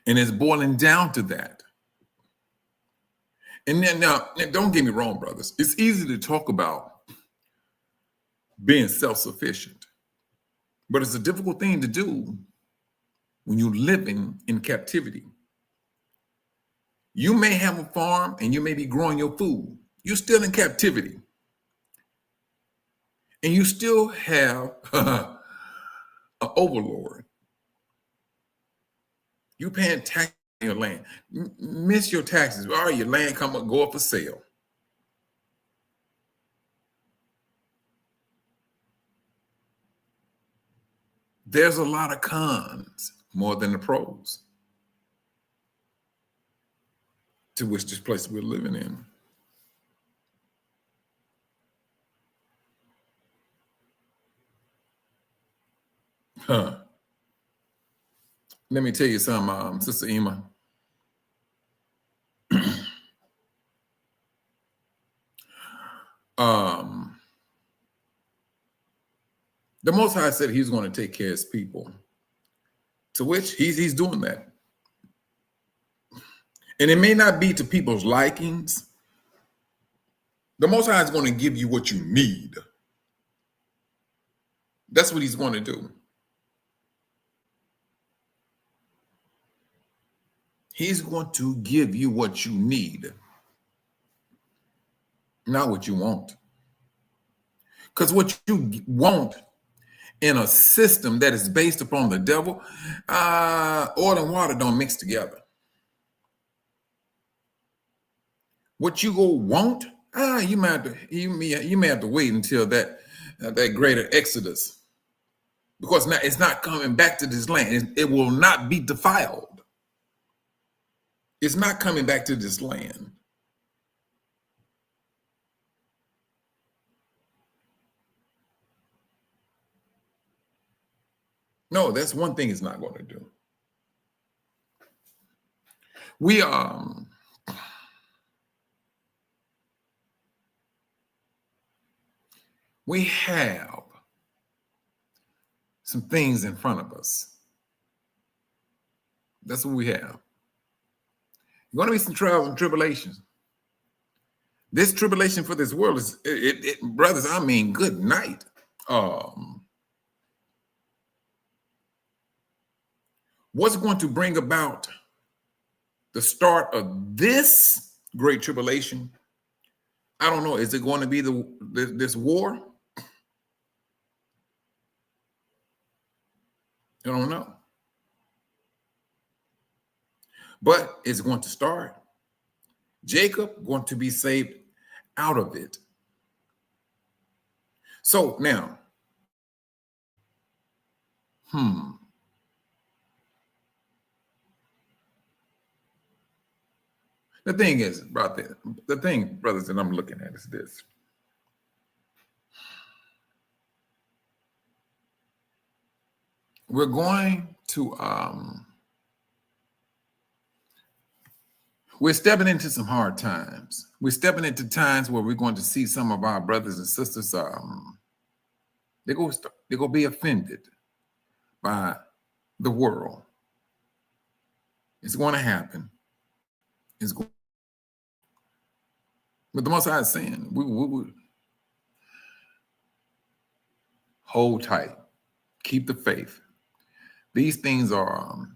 And it's boiling down to that. And then now, don't get me wrong, brothers. It's easy to talk about being self-sufficient, but it's a difficult thing to do when you're living in captivity. You may have a farm and you may be growing your food. You're still in captivity. And you still have an overlord. You paying tax on your land. Miss your taxes. All right, your land go up for sale. There's a lot of cons more than the pros to which this place we're living in. Let me tell you something, Sister Ema. The Most High said he's going to take care of his people, to which he's doing that. And it may not be to people's likings. The Most High is going to give you what you need. That's what he's going to do. He's going to give you what you need, not what you want. Because what you want in a system that is based upon the devil, oil and water don't mix together. What you go want, you may have to wait until that greater exodus, because now it's not coming back to this land. It will not be defiled. It's not coming back to this land. No, that's one thing it's not going to do. We have some things in front of us. That's what we have. Going to be some trials and tribulations. This tribulation for this world is, brothers, I mean, good night. What's going to bring about the start of this great tribulation? I don't know. Is it going to be this war? I don't know. But it's going to start. Jacob going to be saved out of it. So now, the thing is about that. The thing, brothers, that I'm looking at is this. We're going to we're stepping into some hard times. We're stepping into times where we're going to see some of our brothers and sisters, they're going to be offended by the world. It's going to happen. But the Most High is saying, we hold tight, keep the faith. These things are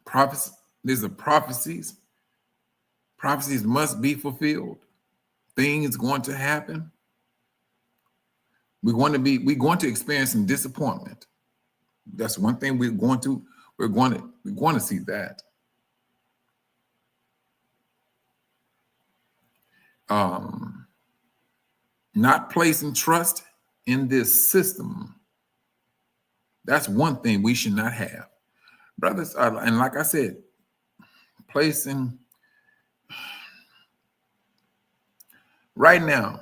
prophecies. These are prophecies. Prophecies must be fulfilled. Things going to happen. We're going to experience some disappointment. That's one thing we're going to see that. Not placing trust in this system. That's one thing we should not have. Brothers, and like I said, placing right now,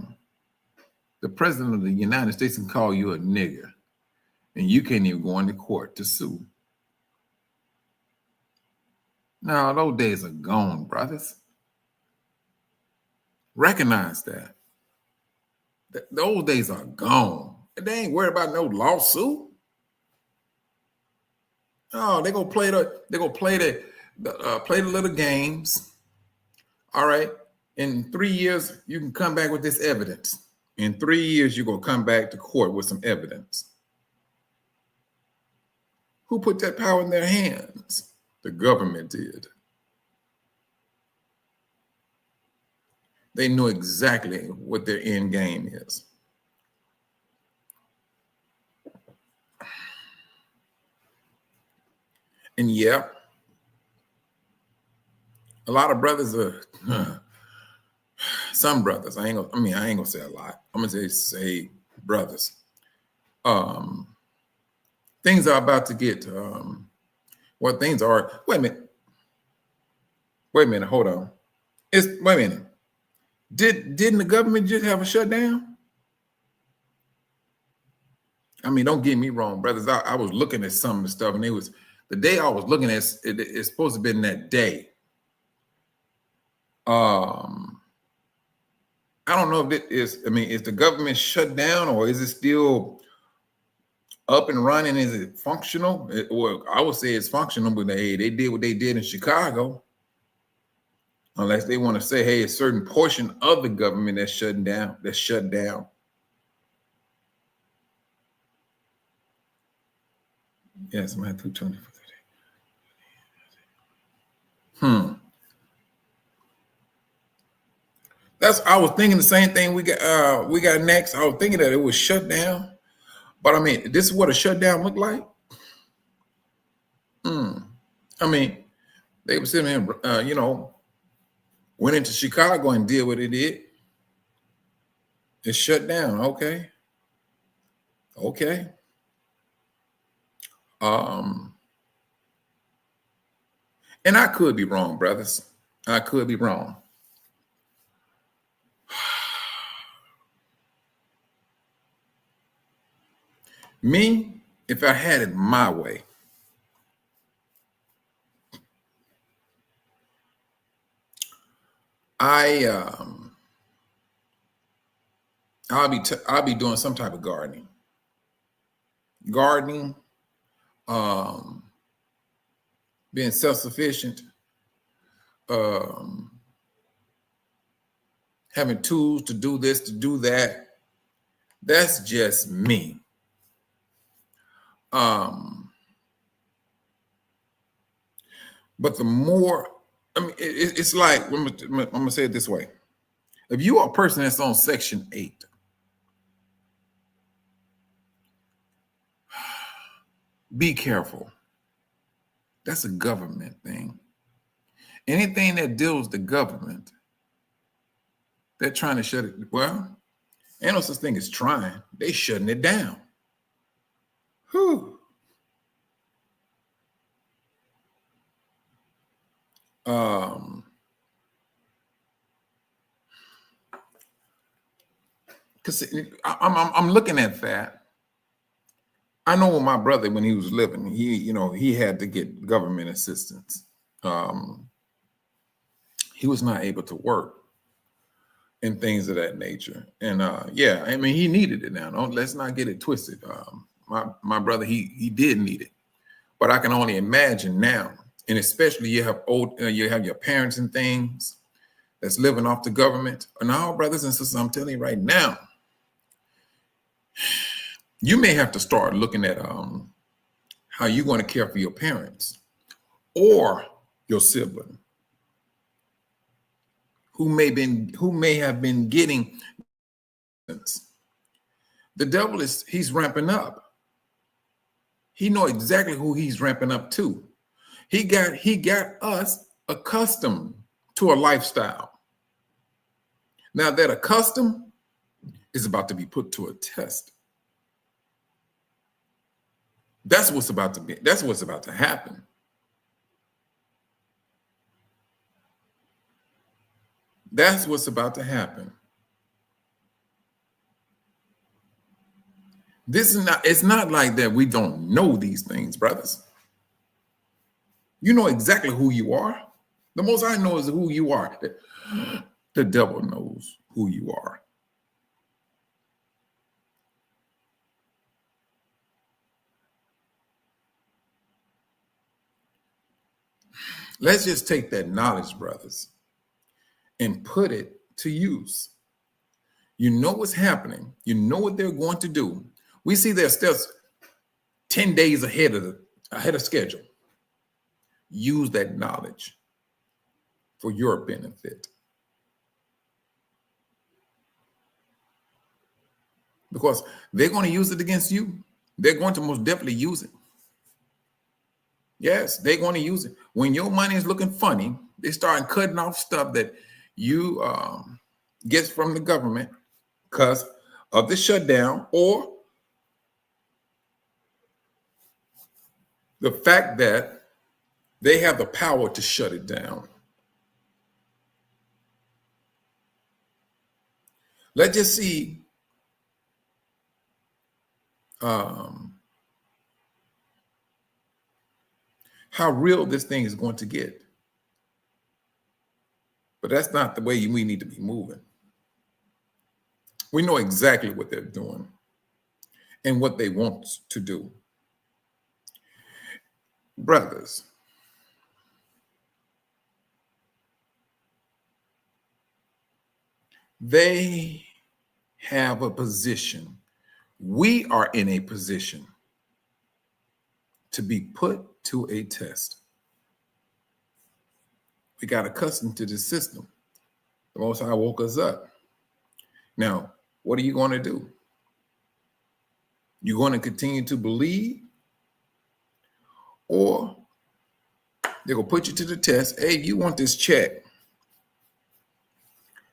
the president of the United States can call you a nigger, and you can't even go into court to sue. Now, those days are gone, brothers. Recognize that. Those days are gone. They ain't worried about no lawsuit. Oh, they gonna play the little games. All right. In 3 years, you can come back with this evidence. In 3 years, you're gonna come back to court with some evidence. Who put that power in their hands? The government did. They know exactly what their end game is. And yeah, a lot of brothers are, some brothers, I ain't gonna say a lot. I'm gonna say brothers. Things are about to get, things are, wait a minute, hold on. Wait a minute. Didn't the government just have a shutdown? I mean, don't get me wrong, brothers. I was looking at some of the stuff, and it was the day I was looking at it's supposed to have been that day. I don't know if it is, is the government shut down or is it still up and running? Is it functional? Well, I would say it's functional, but they did what they did in Chicago. Unless they want to say, hey, a certain portion of the government that's shut down. Yes, Matthew 24. I was thinking the same thing we got next. I was thinking that it was shut down. But this is what a shutdown looked like. They were sitting here, went into Chicago and did what it did. It's shut down. Okay. And I could be wrong, brothers. I could be wrong. Me, if I had it my way, I'll be doing some type of gardening, being self-sufficient, having tools to do this, to do that. That's just me. But the more, it's like, I'm gonna say it this way. If you are a person that's on Section 8, be careful. That's a government thing. Anything that deals with the government, they're trying to shut it. Well, ain't no such thing as trying. They shutting it down. Whew. Because I'm looking at that. I know with my brother, when he was living, he had to get government assistance. He was not able to work and things of that nature. And he needed it now. Let's not get it twisted. My brother, he did need it, but I can only imagine now, and especially you have your parents and things that's living off the government. And all brothers and sisters, I'm telling you right now, you may have to start looking at how you're going to care for your parents or your sibling who may have been getting. The devil he's ramping up. He know exactly who he's ramping up to. He got us accustomed to a lifestyle. Now that custom is about to be put to a test. That's what's about to be. That's what's about to happen. That's what's about to happen. It's not like that we don't know these things, brothers. You know exactly who you are. The most I know is who you are. The devil knows who you are. Let's just take that knowledge, brothers, and put it to use. You know what's happening. You know what they're going to do. We see their steps 10 days ahead of schedule. Use that knowledge for your benefit. Because they're going to use it against you. They're going to most definitely use it. Yes, they're going to use it. When your money is looking funny, they start cutting off stuff that you get from the government because of the shutdown or the fact that they have the power to shut it down. Let's just see how real this thing is going to get. But that's not the way we need to be moving. We know exactly what they're doing and what they want to do. Brothers, they have a position. We are in a position to be put to a test. We got accustomed to the system. The Most High woke us up. Now, what are you going to do? You're going to continue to believe, or they're going to put you to the test. Hey, you want this check,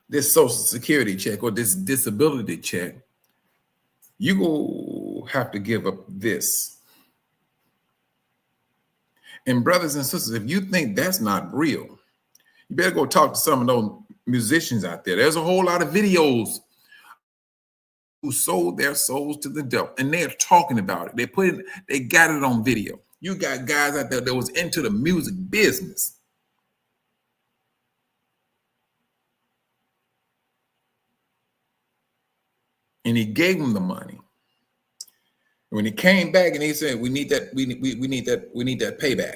this Social Security check or this disability check, you will have to give up this. And brothers and sisters, if you think that's not real, you better go talk to some of those musicians out there. There's a whole lot of videos who sold their souls to the devil, and they're talking about it. They got it on video. You got guys out there that was into the music business. And he gave them the money. When he came back and he said, we need that payback.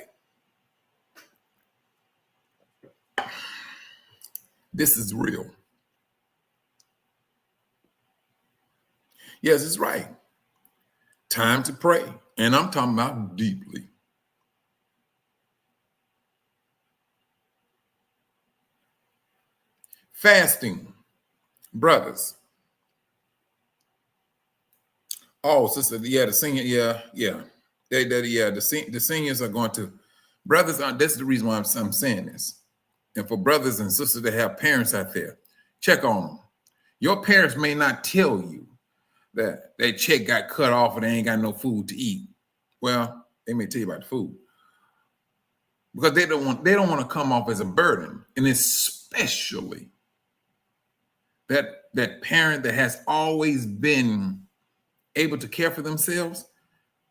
This is real. Yes, it's right. Time to pray. And I'm talking about deeply. Fasting, brothers. Oh, sister, yeah, the senior, yeah. The seniors are going to, brothers, this is the reason why I'm saying this. And for brothers and sisters that have parents out there, check on them. Your parents may not tell you that their check got cut off and they ain't got no food to eat. Well, they may tell you about the food because they don't want to come off as a burden, and especially that parent that has always been able to care for themselves.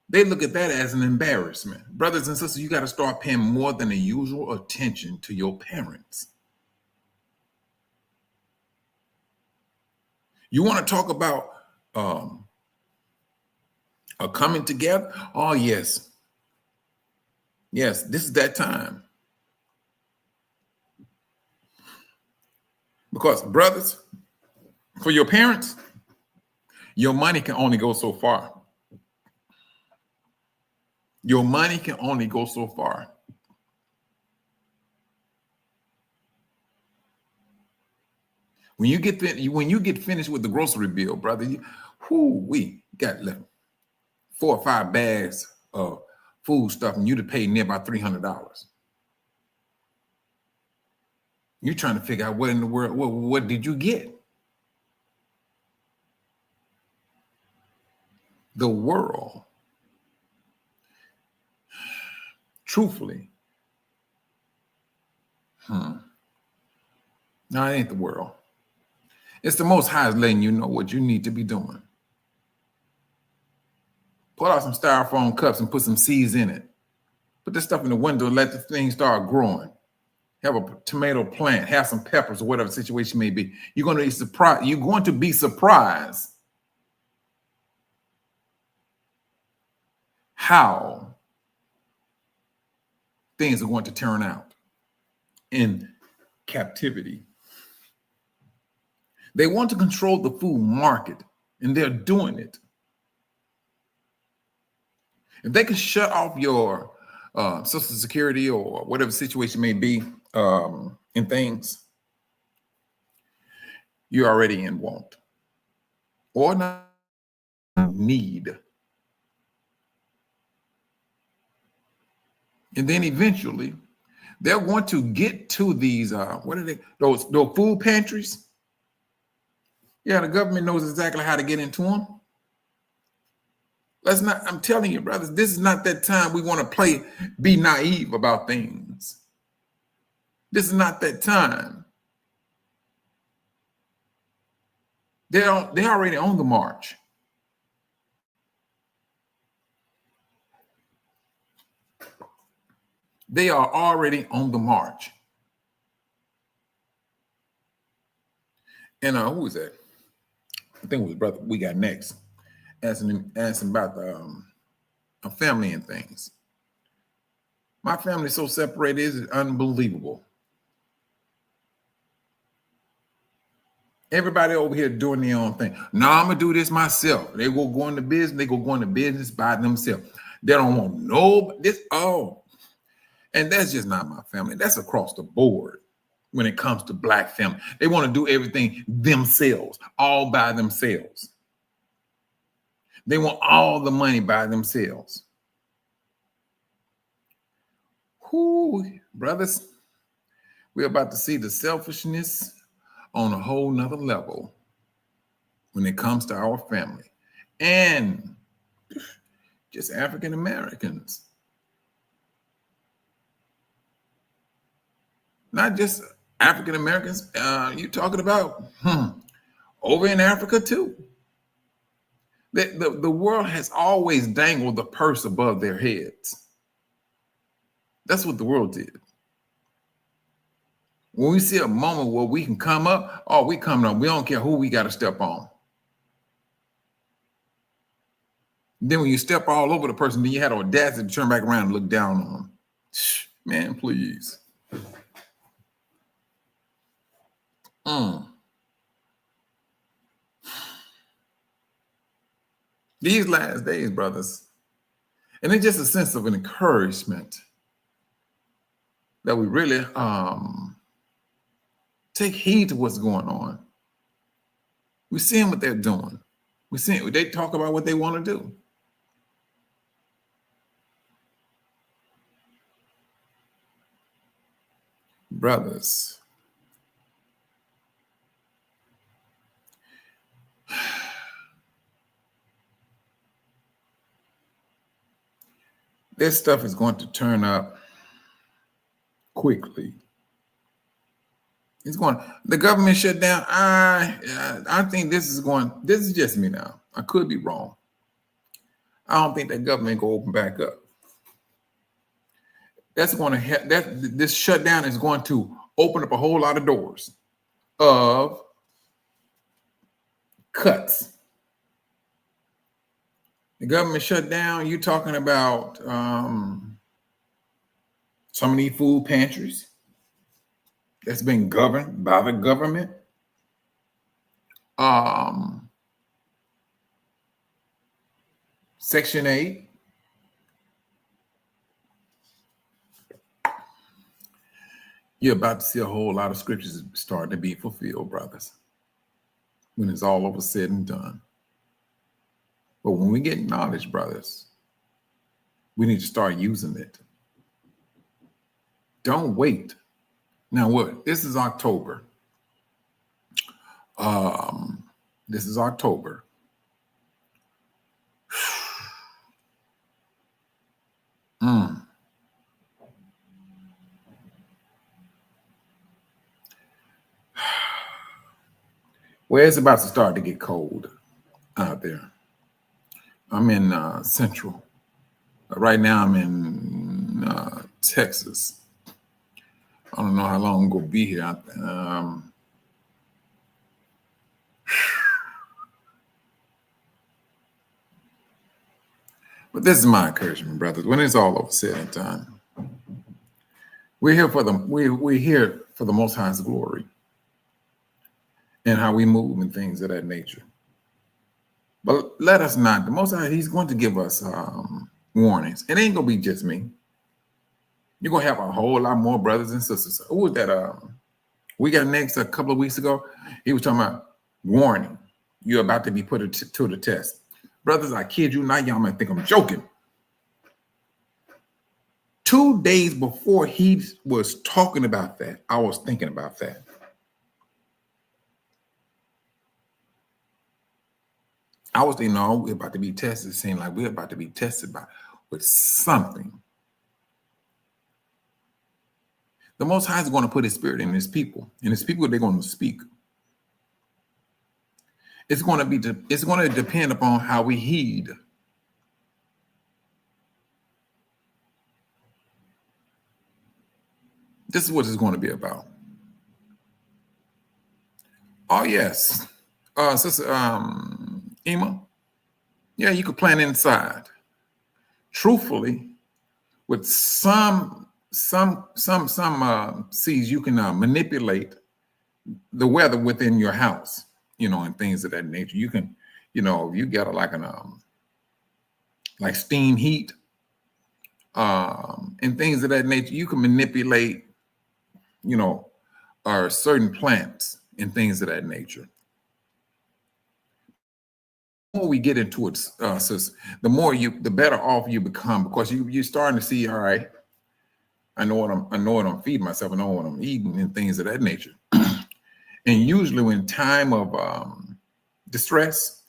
They look at that as an embarrassment. Brothers and sisters, you got to start paying more than the usual attention to your parents. You want to talk about a coming together? Oh, yes. Yes, this is that time. Because, brothers, for your parents, your money can only go so far. Your money can only go so far. When you get finished with the grocery bill, brother, we got left 4 or 5 bags of food stuff, and you'd have paid near about $300. You're trying to figure out what in the world, what did you get? The world, truthfully, no, it ain't the world. It's the Most High is letting you know what you need to be doing. Pull out some styrofoam cups and put some seeds in it. Put this stuff in the window and let the thing start growing. have a tomato plant, have some peppers or whatever the situation may be. You're going to be surprised. You're going to be surprised how things are going to turn out in captivity. They want to control the food market, and they're doing it. If they can shut off your Social Security or whatever situation may be in things, you're already in want or not need. And then eventually they're going to get to these, what are they, those food pantries? Yeah, the government knows exactly how to get into them. Let's not, I'm telling you, brothers, this is not that time we want to be naive about things. This is not that time. They're already on the march. They are already on the march. And who was that? I think it was brother we got next. Asking him about the family and things. My family's so separated, it's unbelievable. Everybody over here doing their own thing. No, I'm gonna do this myself. They go into business. They go into business by themselves. They don't want no this. Oh, and that's just not my family. That's across the board. When it comes to Black family, they want to do everything themselves, all by themselves. They want all the money by themselves. Whoo, brothers, we're about to see the selfishness on a whole nother level when it comes to our family and just African Americans. Not just African Americans, you're talking about over in Africa too. The world has always dangled the purse above their heads. That's what the world did. When we see a moment where we can come up, oh, we coming up. We don't care who we got to step on. Then when you step all over the person, then you had the audacity to turn back around and look down on them. Man, please. These last days, brothers, and it's just a sense of an encouragement that we really take heed to what's going on. We're seeing what they're doing. We're seeing they talk about what they want to do. Brothers, this stuff is going to turn up quickly. It's going. The government shut down. I think this is just me now. I could be wrong. I don't think that government will open back up. That's going to help. This shutdown is going to open up a whole lot of doors of cuts. The government shut down. You're talking about some of these food pantries that's been governed by the government. Section 8. You're about to see a whole lot of scriptures starting to be fulfilled, brothers, when it's all over said and done. But when we get knowledge, brothers, we need to start using it. Don't wait. Now what? This is October. This is October. Well, it's about to start to get cold out there. I'm in Central. Right now I'm in Texas. I don't know how long I'm gonna be here. But this is my encouragement, brothers. When it's all over said and done, we're here for we're here for the Most High's glory and how we move and things of that nature. But let us not. The Most High, He's going to give us warnings. It ain't gonna be just me. You're gonna have a whole lot more brothers and sisters. Who was that? We got next a couple of weeks ago. He was talking about warning. You're about to be put to the test. Brothers, I kid you not, y'all might think I'm joking. 2 days before he was talking about that, I was thinking about that. I was thinking, no, we're about to be tested. It seemed like we're about to be tested with something. The Most High is going to put His Spirit in His people, and His people, they're going to speak. It's going to depend upon how we heed. This is what it's going to be about. Oh yes, Sister Ema. Yeah, you could plant inside. Truthfully, with some seeds, you can manipulate the weather within your house, and things of that nature. You can, if you got like steam heat, and things of that nature, you can manipulate, certain plants and things of that nature. The more we get into it, sis, the better off you become, because you're starting to see, all right, I know what I'm feeding myself, I know what I'm eating and things of that nature. And usually when time of distress,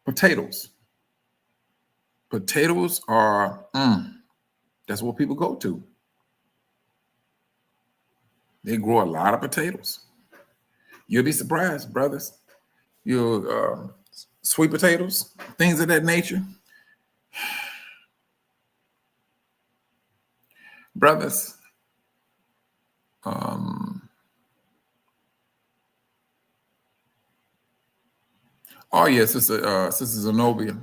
potatoes are, that's what people go to. They grow a lot of potatoes. You'll be surprised, brothers. Sweet potatoes, things of that nature. Brothers, oh yes, Sister Zenobia.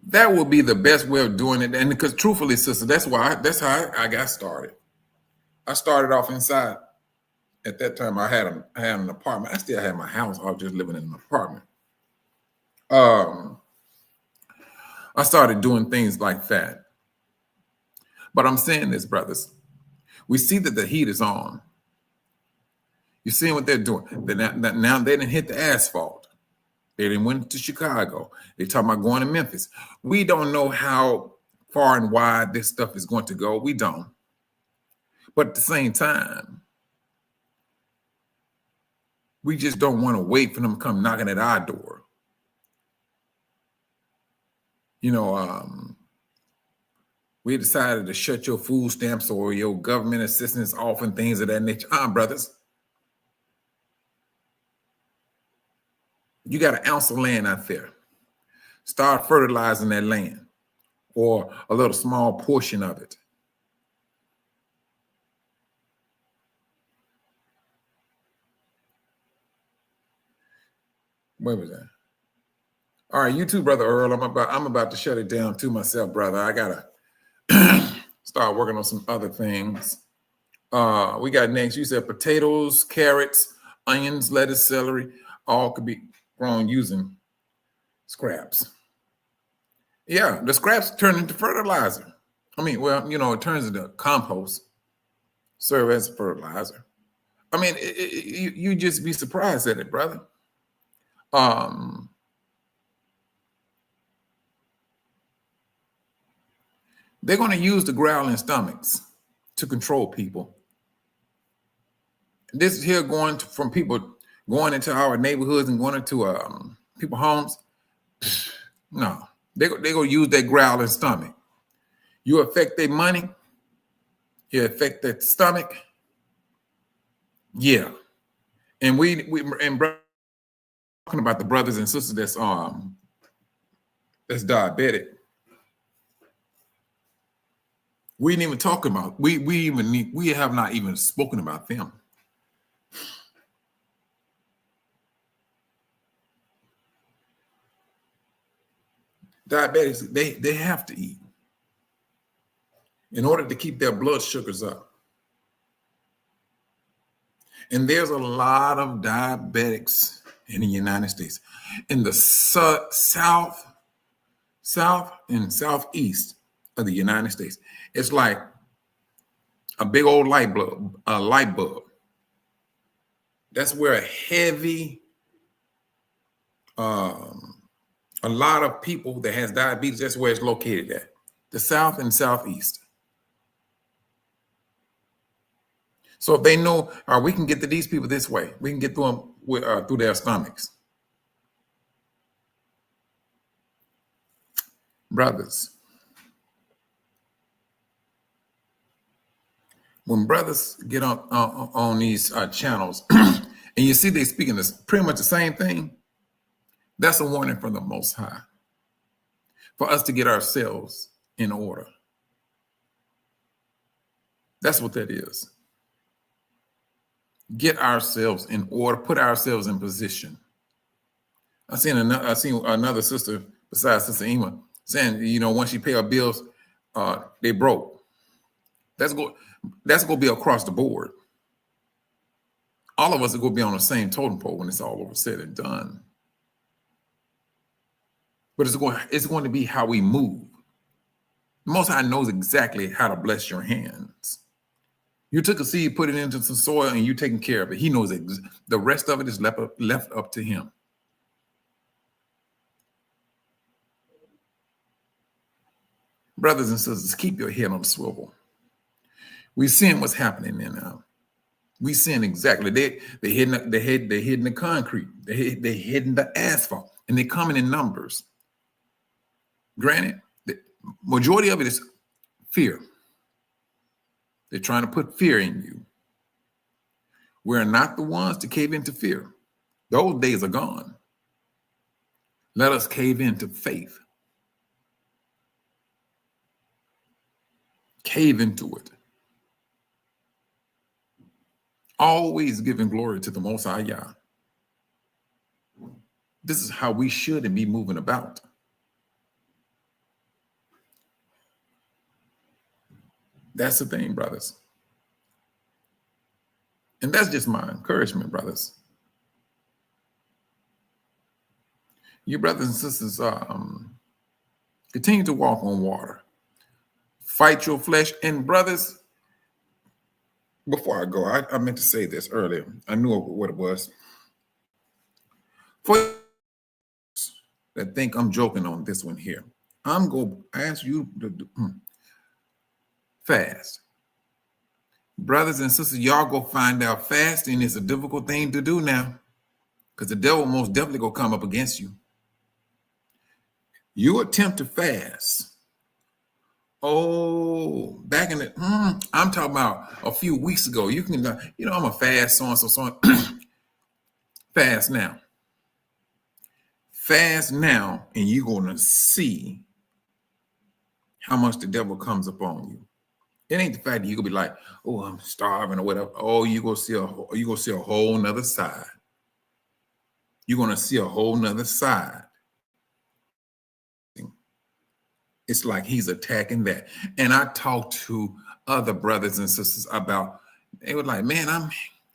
That would be the best way of doing it, and because truthfully, sister, that's how I got started. I started off inside. At that time, I had an apartment. I still had my house. I was just living in an apartment. I started doing things like that. But I'm saying this, brothers. We see that the heat is on. You see what they're doing. Now they didn't hit the asphalt. They didn't went to Chicago. They're talking about going to Memphis. We don't know how far and wide this stuff is going to go. We don't. But at the same time, we just don't want to wait for them to come knocking at our door. We decided to shut your food stamps or your government assistance off and things of that nature. Brothers, you got an ounce of land out there. Start fertilizing that land, or a little small portion of it. Where was that? All right, you too, Brother Earl. I'm about to shut it down too myself, brother. I gotta start working on some other things. We got next. You said potatoes, carrots, onions, lettuce, celery, all could be grown using scraps. Yeah, the scraps turn into fertilizer. It turns into compost, serve as fertilizer. You just be surprised at it, brother. They're going to use the growling stomachs to control people. This is here from people going into our neighborhoods and going into people's homes. No, they're going to use that growling stomach. You affect their money. You affect their stomach. Yeah. And we talking about the brothers and sisters that's diabetic. We ain't even talking about, we have not even spoken about them. Diabetics, they have to eat in order to keep their blood sugars up. And there's a lot of diabetics in the United States. In the south and southeast of the United States, it's like a big old light bulb. That's where a lot of people that has diabetes, that's where it's located at. The South and Southeast. So if they know, we can get to these people this way. We can get to them through their stomachs. Brothers, when brothers get on these channels and you see they speaking this pretty much the same thing, that's a warning from the Most High for us to get ourselves in order. That's what that is. Get ourselves in order, put ourselves in position. I seen another sister besides Sister Ema saying, once she pay her bills, they broke. That's going to be across the board. All of us are going to be on the same totem pole when it's all over said and done. But it's going to be how we move. The Most High knows exactly how to bless your hands. You took a seed, put it into some soil, and you're taking care of it. He knows the rest of it is left up to him. Brothers and sisters, keep your head on the swivel. We're seeing what's happening there now. We're seeing exactly. They're hitting the concrete. They're hitting the asphalt, and they're coming in numbers. Granted, the majority of it is fear. They're trying to put fear in you. We're not the ones to cave into fear. Those days are gone. Let us cave into faith. Cave into it. Always giving glory to the Most High Yah. This is how we should be moving about. That's the thing, brothers. And that's just my encouragement, brothers. You brothers and sisters, continue to walk on water. Fight your flesh. And brothers, before I go, I meant to say this earlier. I knew what it was. For that think I'm joking on this one here, I'm going to ask you to fast. Brothers and sisters, y'all go find out fasting is a difficult thing to do now, because the devil most definitely going to come up against you. You attempt to fast. Oh, back in the, I'm talking about a few weeks ago. You can, I'm a fast so-and-so. Fast now. Fast now, and you're going to see how much the devil comes upon you. It ain't the fact that you could be like, oh, I'm starving or whatever. Oh, you're going to see a whole nother side. You're going to see a whole nother side. It's like he's attacking that. And I talked to other brothers and sisters about, they were like, man,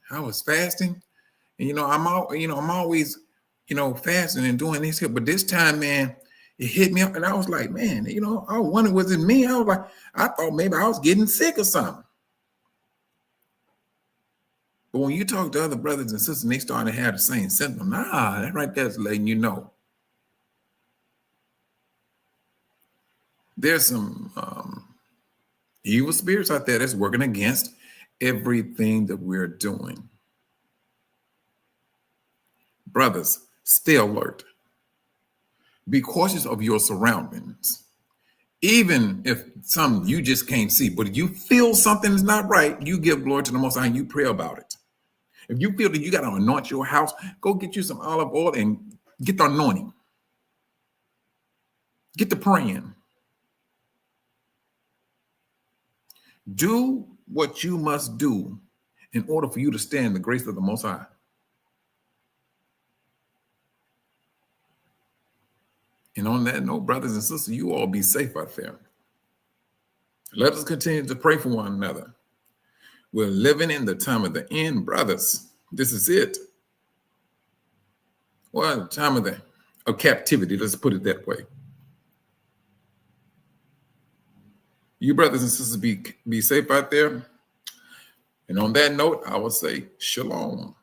I was fasting. And, I'm always, fasting and doing this here. But this time, man, it hit me up. And I was like, man, I wonder, was it me? I thought maybe I was getting sick or something. But when you talk to other brothers and sisters and they start to have the same symptom, that right there is letting you know. There's some evil spirits out there that's working against everything that we're doing. Brothers, stay alert. Be cautious of your surroundings. Even if some you just can't see, but if you feel something is not right, you give glory to the Most High and you pray about it. If you feel that you got to anoint your house, go get you some olive oil and get the anointing. Get the praying. Do what you must do in order for you to stand the grace of the Most High. And on that note, brothers and sisters, you all be safe out there. Let us continue to pray for one another. We're living in the time of the end, brothers. This is it. Well, the time of captivity, let's put it that way. You brothers and sisters, be safe out there. And on that note, I will say shalom.